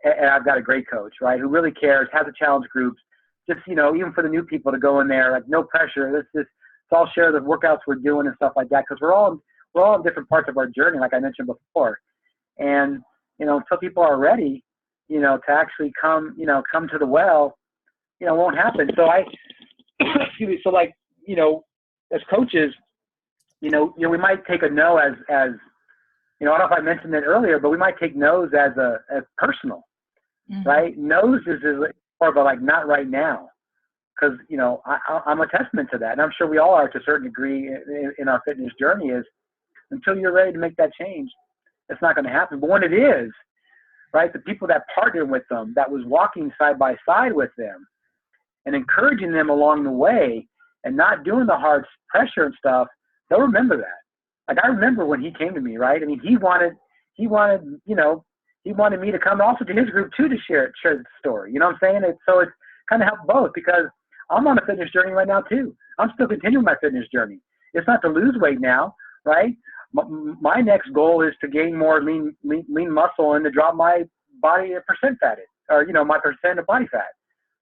and I've got a great coach, right? Who really cares, has a challenge groups, just, even for the new people to go in there, like no pressure. Let's all share the workouts we're doing and stuff like that. Cause we're all in different parts of our journey, like I mentioned before. And, until people are ready, to actually come to the well, won't happen. So excuse me. So like, as coaches, we might take a no as, I don't know if I mentioned it earlier, but we might take no's as personal, right? No's is more of a like, not right now. Cause I'm a testament to that. And I'm sure we all are to a certain degree in our fitness journey is until you're ready to make that change, it's not going to happen. But when it is, right, the people that partnered with them, that was walking side by side with them and encouraging them along the way and not doing the hard pressure and stuff, they'll remember that. Like I remember when he came to me, right? I mean, he wanted me to come also to his group too to share the story. You know what I'm saying? So it's kind of helped both because I'm on a fitness journey right now too. I'm still continuing my fitness journey. It's not to lose weight now, right? My next goal is to gain more lean muscle and to drop my body percent fat, or my percent of body fat.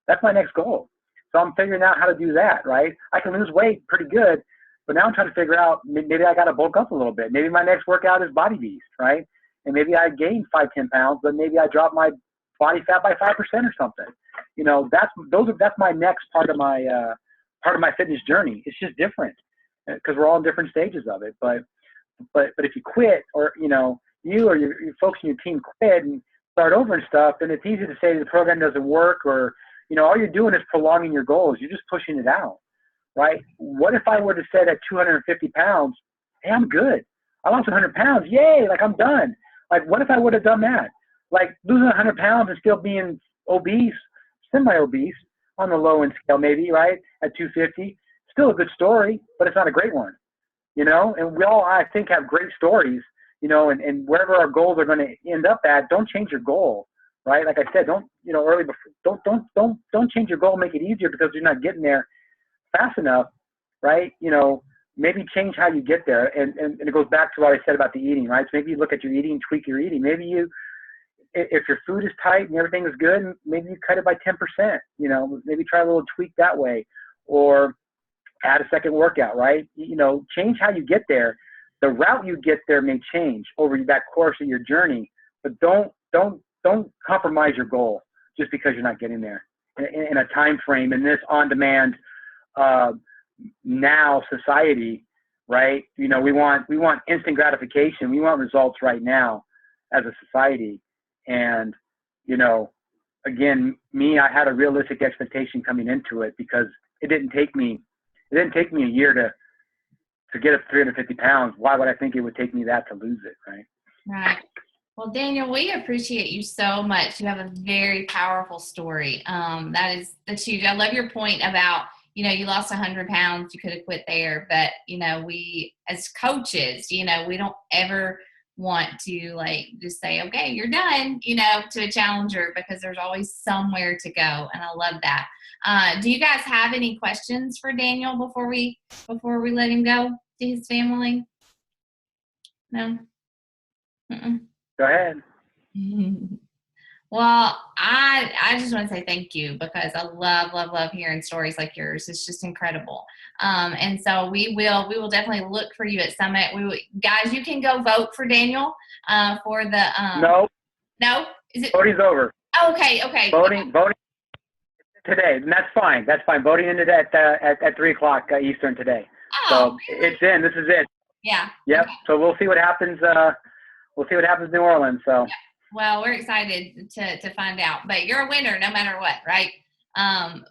That's my next goal. So I'm figuring out how to do that, right? I can lose weight pretty good, but now I'm trying to figure out maybe I got to bulk up a little bit. Maybe my next workout is Body Beast, right? And maybe I gain 5-10 pounds, but maybe I drop my body fat by 5% or something. That's my next part of my fitness journey. It's just different because we're all in different stages of it. But if you quit, or you or your folks in your team quit and start over and stuff, then it's easy to say the program doesn't work, or all you're doing is prolonging your goals. You're just pushing it out, right? What if I were to say at 250 pounds, hey, I'm good. I lost 100 pounds. Yay, like I'm done. Like what if I would have done that? Like losing 100 pounds and still being obese, semi-obese on the low end scale maybe, right? At 250, still a good story, but it's not a great one. And we all, I think, have great stories, and wherever our goals are going to end up at, don't change your goal, right? Like I said, don't change your goal, make it easier because you're not getting there fast enough, right? Maybe change how you get there. And it goes back to what I said about the eating, right? So maybe you look at your eating, tweak your eating. Maybe if your food is tight and everything is good, maybe you cut it by 10%, maybe try a little tweak that way, or add a second workout, right? Change how you get there. The route you get there may change over that course of your journey, but don't compromise your goal just because you're not getting there in a time frame in this on-demand now society, right? We want instant gratification. We want results right now as a society. And, again, I had a realistic expectation coming into it because it didn't take me a year to get up 350 pounds. Why would I think it would take me that to lose it, right? Right. Well, Daniel, we appreciate you so much. You have a very powerful story. That's huge. I love your point about, you lost 100 pounds. You could have quit there. But, we as coaches, we don't ever want to just say, okay, you're done, to a challenger, because there's always somewhere to go. And I love that. Do you guys have any questions for Daniel before we let him go to his family? No? Mm-mm. Go ahead. Well, I just want to say thank you because I love hearing stories like yours. It's just incredible. And so we will definitely look for you at Summit. Guys, you can go vote for Daniel for the No? Is it voting's over? Okay. Voting today, and that's fine. Voting ended at 3:00 Eastern today. Oh, so really? It's in. This is it. Yeah. Yep. Okay. So we'll see what happens. We'll see what happens in New Orleans. So. Yeah. Well, we're excited to find out. But you're a winner no matter what, right?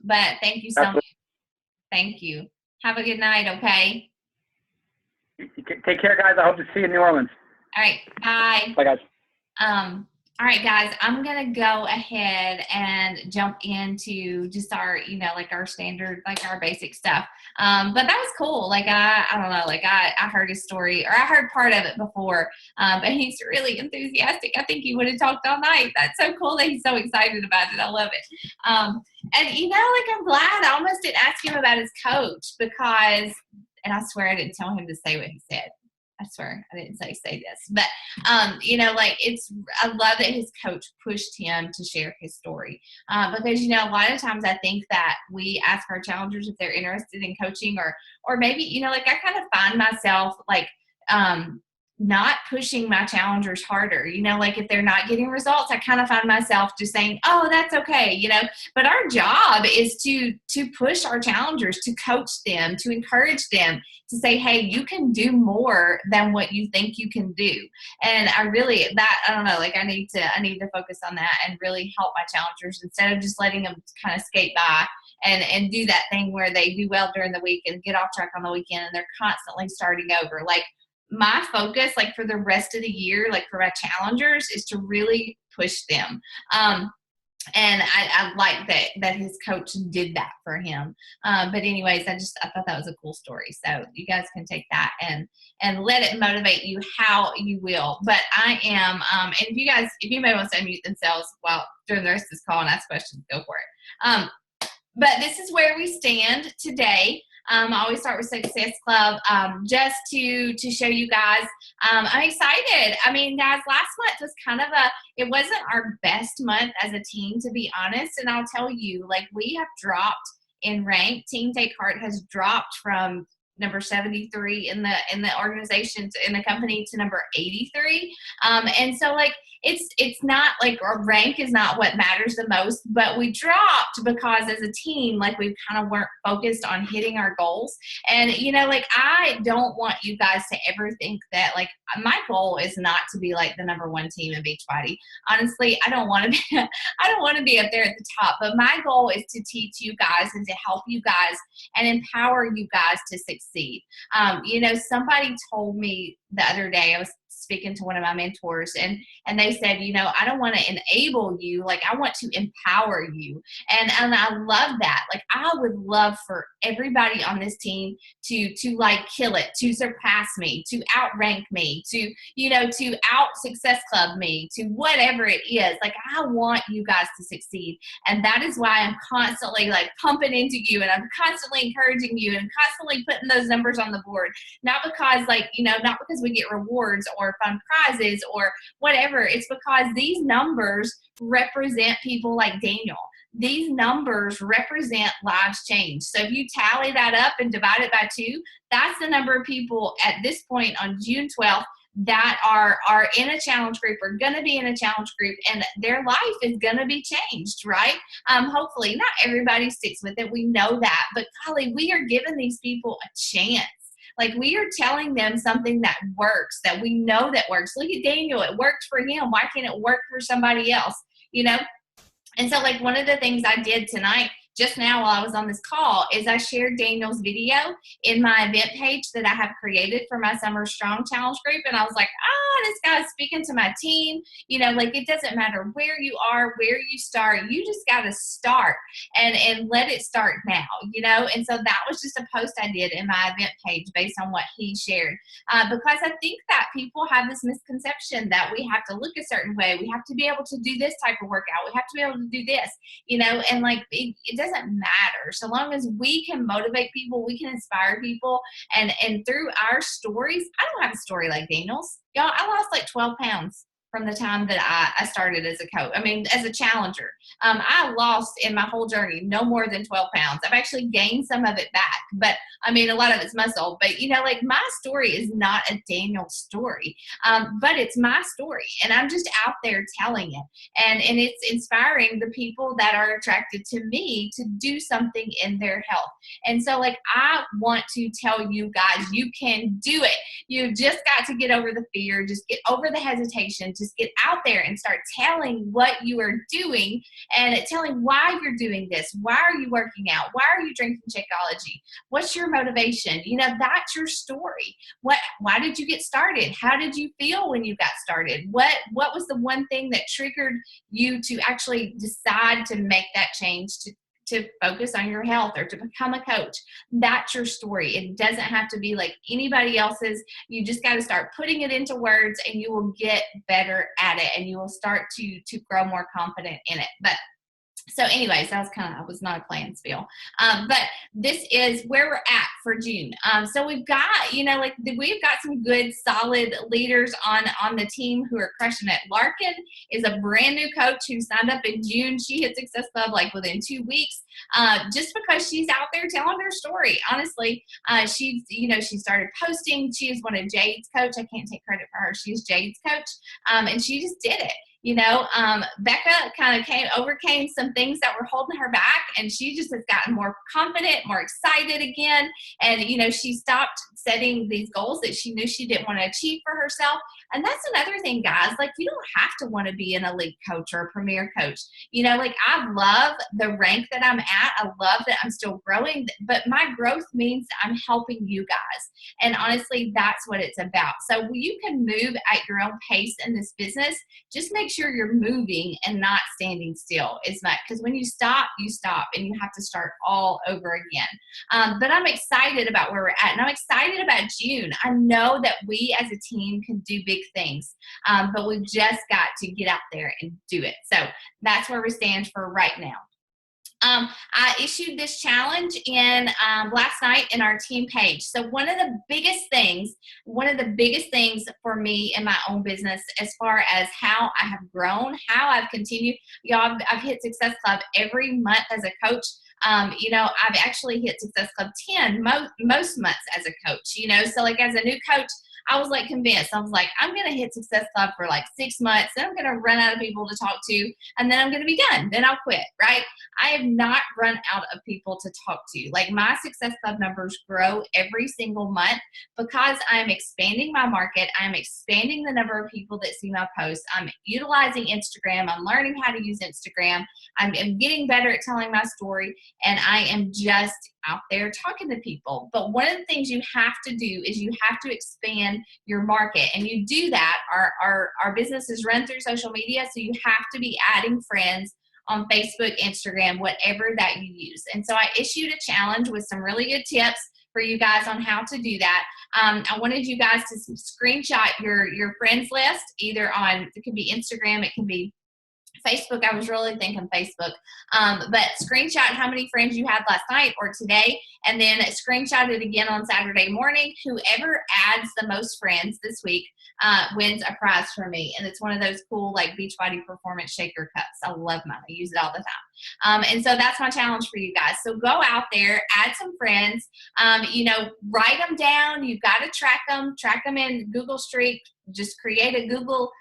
But thank you so much. Thank you. Have a good night, okay? Take care, guys. I hope to see you in New Orleans. All right. Bye. Bye, guys. All right, guys, I'm going to go ahead and jump into just our, like our standard, like our basic stuff. But that was cool. Like, I don't know, like I heard his story, or I heard part of it before, but he's really enthusiastic. I think he would have talked all night. That's so cool that he's so excited about it. I love it. And, like, I'm glad I almost didn't ask him about his coach because, and I swear I didn't tell him to say what he said. I swear I didn't say this, but like I love that his coach pushed him to share his story because a lot of times I think that we ask our challengers if they're interested in coaching, or maybe like I kind of find myself like not pushing my challengers harder, like if they're not getting results, I kind of find myself just saying, oh, that's okay, but our job is to push our challengers, to coach them, to encourage them, to say, hey, you can do more than what you think you can do. And I don't know, like I need to focus on that and really help my challengers instead of just letting them kind of skate by and do that thing where they do well during the week and get off track on the weekend and they're constantly starting over. Like, my focus, like for the rest of the year, like for my challengers, is to really push them. And I like that his coach did that for him. But anyways, I thought that was a cool story. So you guys can take that and let it motivate you how you will. But I am, and if anybody wants to unmute themselves during the rest of this call and ask questions, go for it. But this is where we stand today. I always start with Success Club just to show you guys. I'm excited. I mean, guys, last month was kind of it wasn't our best month as a team, to be honest. And I'll tell you, like, we have dropped in rank. Team Take Heart has dropped from number 73 in the organization, in the company, to number 83. And so, like, it's not like our rank is not what matters the most, but we dropped because as a team, like, we kind of weren't focused on hitting our goals. And like, I don't want you guys to ever think that, like, my goal is not to be like the number one team in Beachbody. Honestly, I don't want to be up there at the top, but my goal is to teach you guys and to help you guys and empower you guys to succeed. Somebody told me the other day, I was speaking to one of my mentors, and they said, I don't want to enable you, like, I want to empower you. And I love that. Like, I would love for everybody on this team to like kill it, to surpass me, to outrank me, to out Success Club me, to whatever it is. Like, I want you guys to succeed. And that is why I'm constantly like pumping into you, and I'm constantly encouraging you and constantly putting those numbers on the board. Not because not because we get rewards or fun prizes or whatever. It's because these numbers represent people like Daniel. These numbers represent lives changed. So if you tally that up and divide it by 2, that's the number of people at this point on June 12th that are in a challenge group, or going to be in a challenge group, and their life is going to be changed, right? Hopefully. Not everybody sticks with it. We know that. But golly, we are giving these people a chance. Like, we are telling them something that works, that we know that works. Look at Daniel. It worked for him. Why can't it work for somebody else? And so, like, one of the things I did tonight, just now while I was on this call, is I shared Daniel's video in my event page that I have created for my Summer Strong Challenge group. And I was like, this guy's speaking to my team. Like, it doesn't matter where you are, where you start. You just got to start and let it start now, And so that was just a post I did in my event page based on what he shared. Because I think that people have this misconception that we have to look a certain way. We have to be able to do this type of workout. We have to be able to do this, and like, it doesn't matter. So long as we can motivate people, we can inspire people. And through our stories, I don't have a story like Daniel's. Y'all, I lost like 12 pounds from the time that I started as a coach. I mean, as a challenger. I lost in my whole journey no more than 12 pounds. I've actually gained some of it back, but I mean, a lot of it's muscle. But like, my story is not a Daniel story, but it's my story, and I'm just out there telling it, and it's inspiring the people that are attracted to me to do something in their health. And so, like, I want to tell you guys, you can do it. You just got to get over the fear, just get over the hesitation, just get out there and start telling what you are doing and telling why you're doing this. Why are you working out? Why are you drinking Shakeology? What's your motivation? You know, that's your story. Why did you get started? How did you feel when you got started? What was the one thing that triggered you to actually decide to make that change to focus on your health or to become a coach? That's your story. It doesn't have to be like anybody else's. You just got to start putting it into words, and you will get better at it, and you will start to grow more confident in it. But so anyways, that was not a plan spiel. But this is where we're at for June. So we've got, we've got some good, solid leaders on the team who are crushing it. Larkin is a brand new coach who signed up in June. She hit Success Club like within 2 weeks, just because she's out there telling her story. Honestly, she started posting. She is one of Jade's coach. I can't take credit for her. She's Jade's coach. And she just did it. Becca kind of overcame some things that were holding her back, and she just has gotten more confident, more excited again. And, she stopped setting these goals that she knew she didn't want to achieve for herself. And that's another thing, guys, like you don't have to want to be an elite coach or a premier coach. I love the rank that I'm at. I love that I'm still growing, but my growth means I'm helping you guys. And honestly, that's what it's about. So you can move at your own pace in this business. Just make sure you're moving and not standing still as much, because when you stop and you have to start all over again. But I'm excited about where we're at, and I'm excited about June. I know that we as a team can do big things, but we've just got to get out there and do it. So that's where we stand for right now. I issued this challenge in last night in our team page. So one of the biggest things for me in my own business, as far as how I have grown, how I've continued, I've hit Success Club every month as a coach. I've actually hit Success Club 10 most months as a coach, so like as a new coach, I was like convinced. I was like, I'm going to hit Success Club for like 6 months. Then I'm going to run out of people to talk to, and then I'm going to be done. Then I'll quit, right? I have not run out of people to talk to. Like my Success Club numbers grow every single month because I'm expanding my market. I'm expanding the number of people that see my posts. I'm utilizing Instagram. I'm learning how to use Instagram. I'm getting better at telling my story, and I am just out there talking to people. But one of the things you have to do is you have to expand your market, and you do that. Our business is run through social media, so you have to be adding friends on Facebook, Instagram, whatever that you use. And so I issued a challenge with some really good tips for you guys on how to do that. I wanted you guys to screenshot your friends list, either on, it can be Instagram, it can be Facebook. I was really thinking Facebook, but screenshot how many friends you had last night or today, and then screenshot it again on Saturday morning. Whoever adds the most friends this week wins a prize from me, and it's one of those cool like Beachbody Performance Shaker cups. I love mine. I use it all the time, and so that's my challenge for you guys. So go out there, add some friends, write them down. You've got to track them in Google Streak. Just create a Google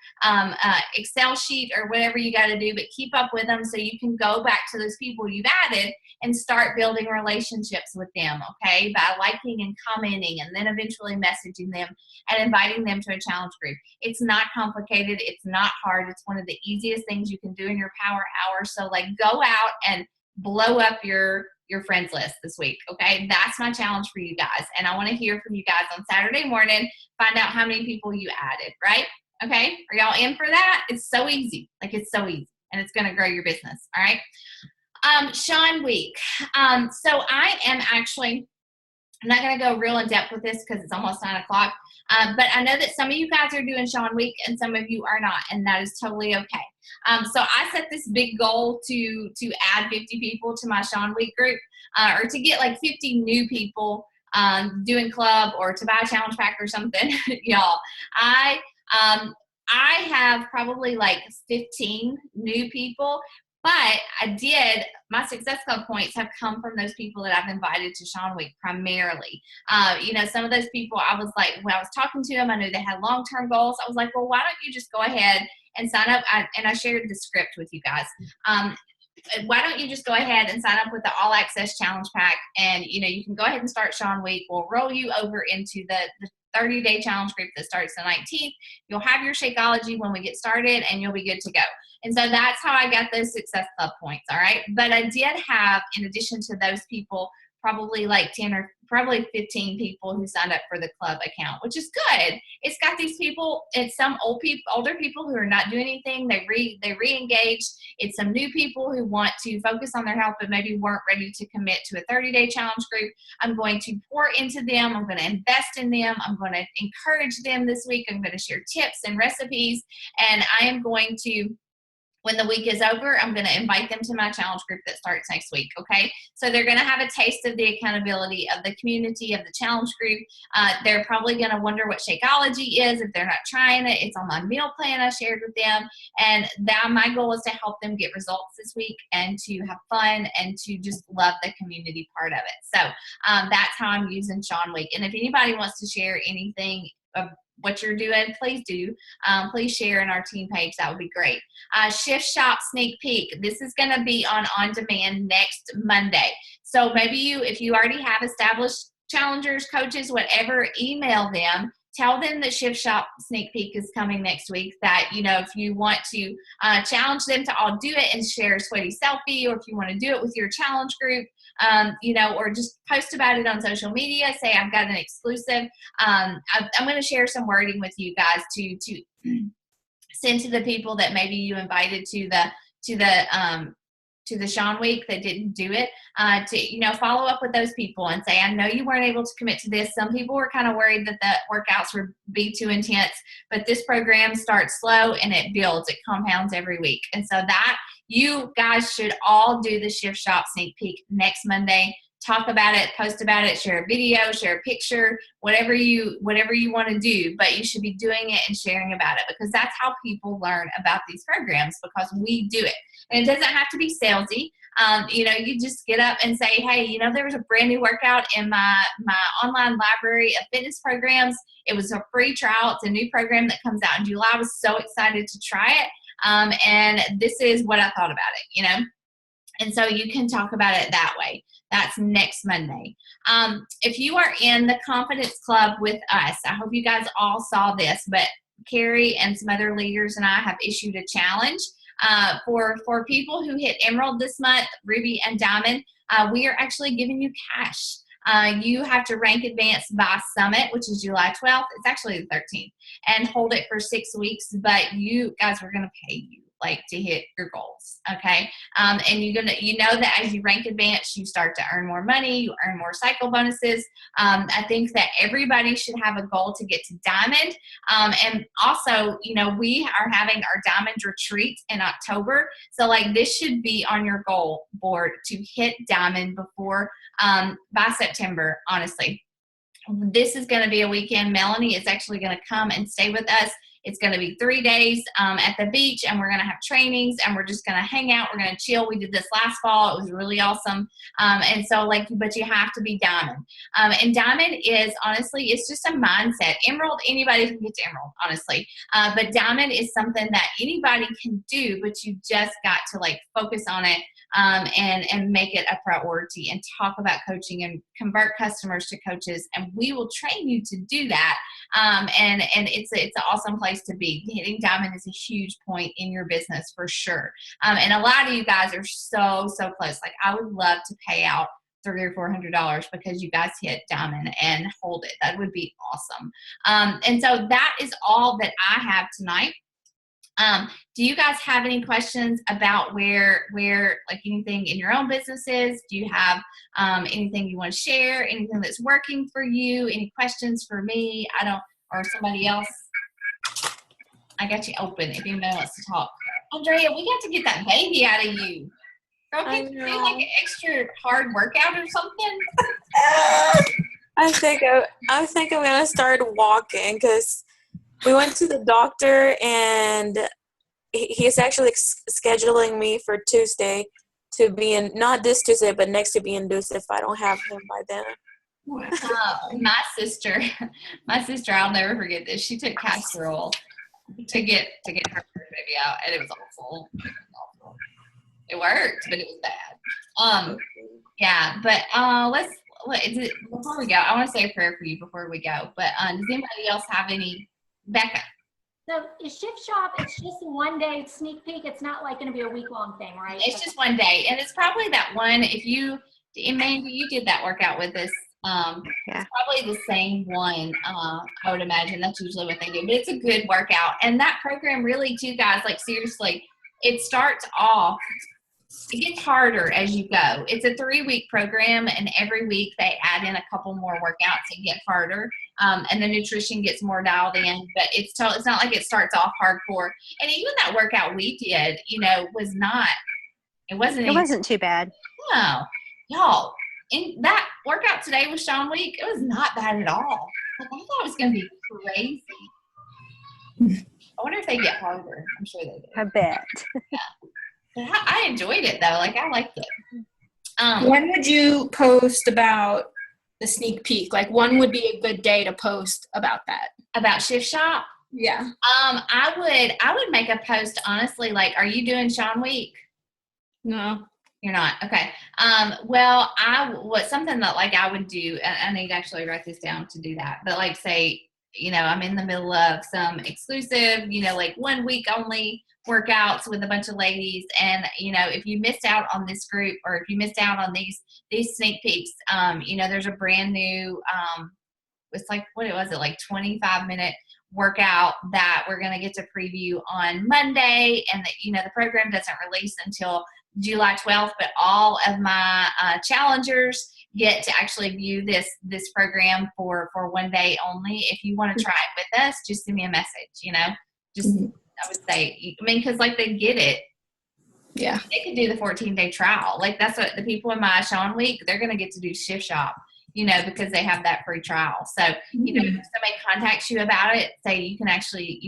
Excel sheet or whatever you got to do, but keep up with them so you can go back to those people you've added and start building relationships with them, okay, by liking and commenting, and then eventually messaging them and inviting them to a challenge group. It's not complicated. It's not hard. It's one of the easiest things you can do in your power hour. So like go out and blow up your friends list this week, okay? That's my challenge for you guys. And I want to hear from you guys on Saturday morning. Find out how many people you added, right? Okay? Are y'all in for that? It's so easy. Like, it's so easy. And it's going to grow your business, all right? Sean Week. So I am actually, I'm not going to go real in depth with this because it's almost 9 o'clock. But I know that some of you guys are doing Sean Week and some of you are not, and that is totally okay. So I set this big goal to add 50 people to my Sean Week group, or to get like 50 new people doing club, or to buy a challenge pack or something. Y'all, I have probably like 15 new people. But my Success Club points have come from those people that I've invited to Sean Week primarily. Some of those people, I was like, when I was talking to them, I knew they had long-term goals. I was like, well, why don't you just go ahead and sign up? And I shared the script with you guys. why don't you just go ahead and sign up with the All Access Challenge Pack, and you can go ahead and start Sean Week. We'll roll you over into the 30-day challenge group that starts the 19th. You'll have your Shakeology when we get started, and you'll be good to go. And so that's how I got those Success Club points, all right? But I did have, in addition to those people, probably like 10 or probably 15 people who signed up for the club account, which is good. It's got these people, it's some older people who are not doing anything. They re-engaged. It's some new people who want to focus on their health but maybe weren't ready to commit to a 30-day challenge group. I'm going to pour into them. I'm going to invest in them. I'm going to encourage them this week. I'm going to share tips and recipes, and I am going to, when the week is over, I'm going to invite them to my challenge group that starts next week, okay? So they're going to have a taste of the accountability of the community, of the challenge group. They're probably going to wonder what Shakeology is if they're not trying it. It's on my meal plan I shared with them. And my goal is to help them get results this week and to have fun and to just love the community part of it. So that's how I'm using Sean Week. And if anybody wants to share anything of what you're doing, please do. Please share in our team page. That would be great. Shift Shop Sneak Peek. This is going to be on demand next Monday. So maybe if you already have established challengers, coaches, whatever, email them. Tell them that Shift Shop Sneak Peek is coming next week, that, if you want to challenge them to all do it and share a sweaty selfie, or if you want to do it with your challenge group, or just post about it on social media, say, I've got an exclusive. I'm going to share some wording with you guys to send to the people that maybe you invited to the Sean Week that didn't do it, to follow up with those people and say, I know you weren't able to commit to this. Some people were kind of worried that the workouts would be too intense, but this program starts slow and it builds, it compounds every week. And so that you guys should all do the Shift Shop Sneak Peek next Monday. Talk about it, post about it, share a video, share a picture, whatever you want to do, but you should be doing it and sharing about it, because that's how people learn about these programs, because we do it. And it doesn't have to be salesy. You just get up and say, hey, there was a brand new workout in my online library of fitness programs. It was a free trial. It's a new program that comes out in July. I was so excited to try it. And this is what I thought about it, And so you can talk about it that way. That's next Monday. If you are in the Confidence Club with us, I hope you guys all saw this, but Carrie and some other leaders and I have issued a challenge for people who hit Emerald this month, Ruby and Diamond. We are actually giving you cash. You have to rank advanced by Summit, which is July 12th. It's actually the 13th, and hold it for 6 weeks. But you guys, we're going to pay you to hit your goals. Okay. And you know that as you rank advanced, you start to earn more money, you earn more cycle bonuses. I think that everybody should have a goal to get to Diamond. And also, we are having our Diamond retreat in October. So this should be on your goal board to hit Diamond before, by September, honestly. This is going to be a weekend. Melanie is actually going to come and stay with us. It's going to be 3 days at the beach, and we're going to have trainings, and we're just going to hang out. We're going to chill. We did this last fall. It was really awesome. And so but you have to be Diamond. And Diamond is, honestly, it's just a mindset. Emerald, anybody can get to Emerald, honestly. But Diamond is something that anybody can do, but you just got to focus on it and make it a priority and talk about coaching and convert customers to coaches. And we will train you to do that. And it's an awesome place to be. Hitting Diamond is a huge point in your business for sure. And a lot of you guys are so close. I would love to pay out $300 or $400 because you guys hit Diamond and hold it. That would be awesome. And so that is all that I have tonight. Do you guys have any questions about where anything in your own businesses? Do you have anything you want to share? Anything that's working for you? Any questions for me? Or somebody else? I got you open if anybody wants to talk. Andrea, we got to get that baby out of you. Girl, can you do an extra hard workout or something? I think I'm gonna start walking because we went to the doctor and he's actually scheduling me for Tuesday to be in, not this Tuesday, but next to be induced if I don't have him by then. My sister, I'll never forget this. She took castor oil to get her baby out, and it was awful. It worked, but it was bad. Yeah, but before we go, I want to say a prayer for you before we go. But does anybody else have any? Becca. So is Shift Shop, it's just a one-day sneak peek. It's not like going to be a week-long thing, right? It's just one day, and it's probably that one. If you, Amanda, you did that workout with us. It's probably the same one. I would imagine that's usually what they do, but it's a good workout. And that program really, too, guys, like seriously, it starts off. It gets harder as you go. It's a 3-week program, and every week they add in a couple more workouts and get harder. And the nutrition gets more dialed in, but it's not like it starts off hardcore. And even that workout we did, it wasn't too bad. No, y'all. In that workout today with Sean Week, it was not bad at all. Like, I thought it was going to be crazy. I wonder if they get harder. I'm sure they do. I bet. Yeah. But I enjoyed it though. Like, I liked it. When would you post about the sneak peek? Like, when would be a good day to post about that? About Shift Shop? Yeah. I would make a post, honestly, like, are you doing Sean Week? No. You're not? Okay. Something that like I would do, I need to actually write this down to do that, but like say, I'm in the middle of some exclusive, like 1 week only workouts with a bunch of ladies. And, if you missed out on this group, or if you missed out on these sneak peeks, there's a brand new, it's like, what was it? Like 25-minute workout that we're going to get to preview on Monday. And the program doesn't release until July 12th, but all of my challengers get to actually view this program for 1 day only. If you want to try it with us, just send me a message, I would say, because like they get it. Yeah. They could do the 14-day trial. Like that's what the people in my Sean Week, they're going to get to do Shift Shop, because they have that free trial. So, if somebody contacts you about it, say you can actually,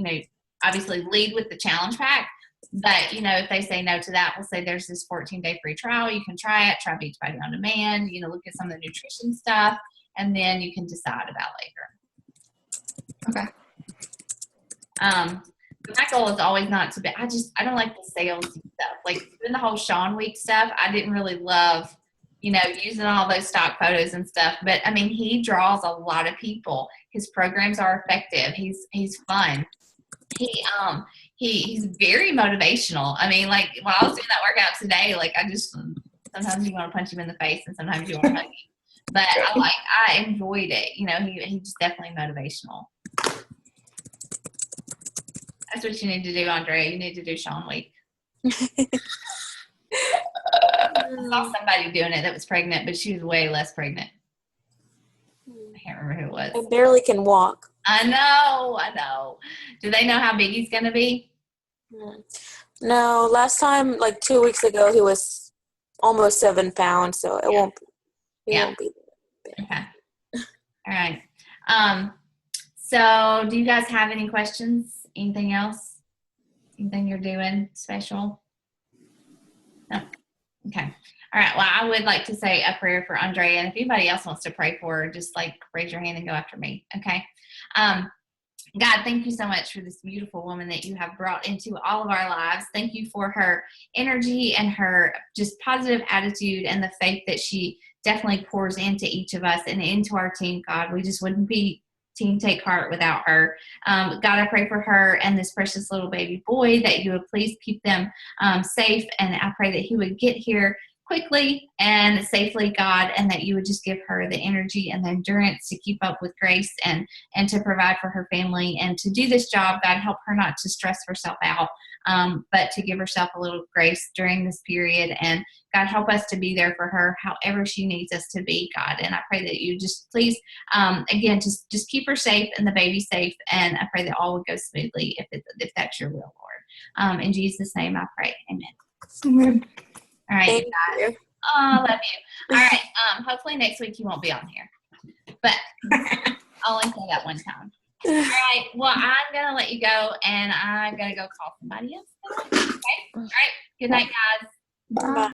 obviously lead with the challenge pack. But, if they say no to that, we'll say there's this 14-day free trial. You can try it, try Beachbody on demand, look at some of the nutrition stuff, and then you can decide about later. Okay. But my goal is always not to be, I don't like the sales stuff. Like doing the whole Sean Week stuff, I didn't really love, using all those stock photos and stuff. But, he draws a lot of people. His programs are effective. He's fun. He's very motivational. Like when I was doing that workout today, like sometimes you want to punch him in the face and sometimes you want to hug him. But I enjoyed it. He's definitely motivational. That's what you need to do, Andrea. You need to do Sean Week. I saw somebody doing it that was pregnant, but she was way less pregnant. I can't remember who it was. I barely can walk. I know. Do they know how big he's going to be? No, last time, like 2 weeks ago, he was almost 7 pounds, so it won't be big. Okay. All right. So do you guys have any questions? Anything else? Anything you're doing special? No. Okay. All right. Well, I would like to say a prayer for Andrea, and if anybody else wants to pray for her, just like raise your hand and go after me. Okay. God, thank you so much for this beautiful woman that you have brought into all of our lives. Thank you for her energy and her just positive attitude and the faith that she definitely pours into each of us and into our team. God, we just wouldn't be Team Take Heart without her. God, I pray for her and this precious little baby boy that you would please keep them safe. And I pray that he would get here quickly and safely, God, and that you would just give her the energy and the endurance to keep up with Grace and to provide for her family and to do this job. God, help her not to stress herself out, but to give herself a little grace during this period. And God, help us to be there for her however she needs us to be, God. And I pray that you just please, again, just keep her safe and the baby safe. And I pray that all would go smoothly if that's your will, Lord. In Jesus' name I pray. Amen. Amen. All right, Thank you guys. you. Oh, I love you. All right. Hopefully next week you won't be on here. But I'll only say that one time. All right. Well, I'm going to let you go, and I'm going to go call somebody else. Okay? All right. Good night, guys. Bye.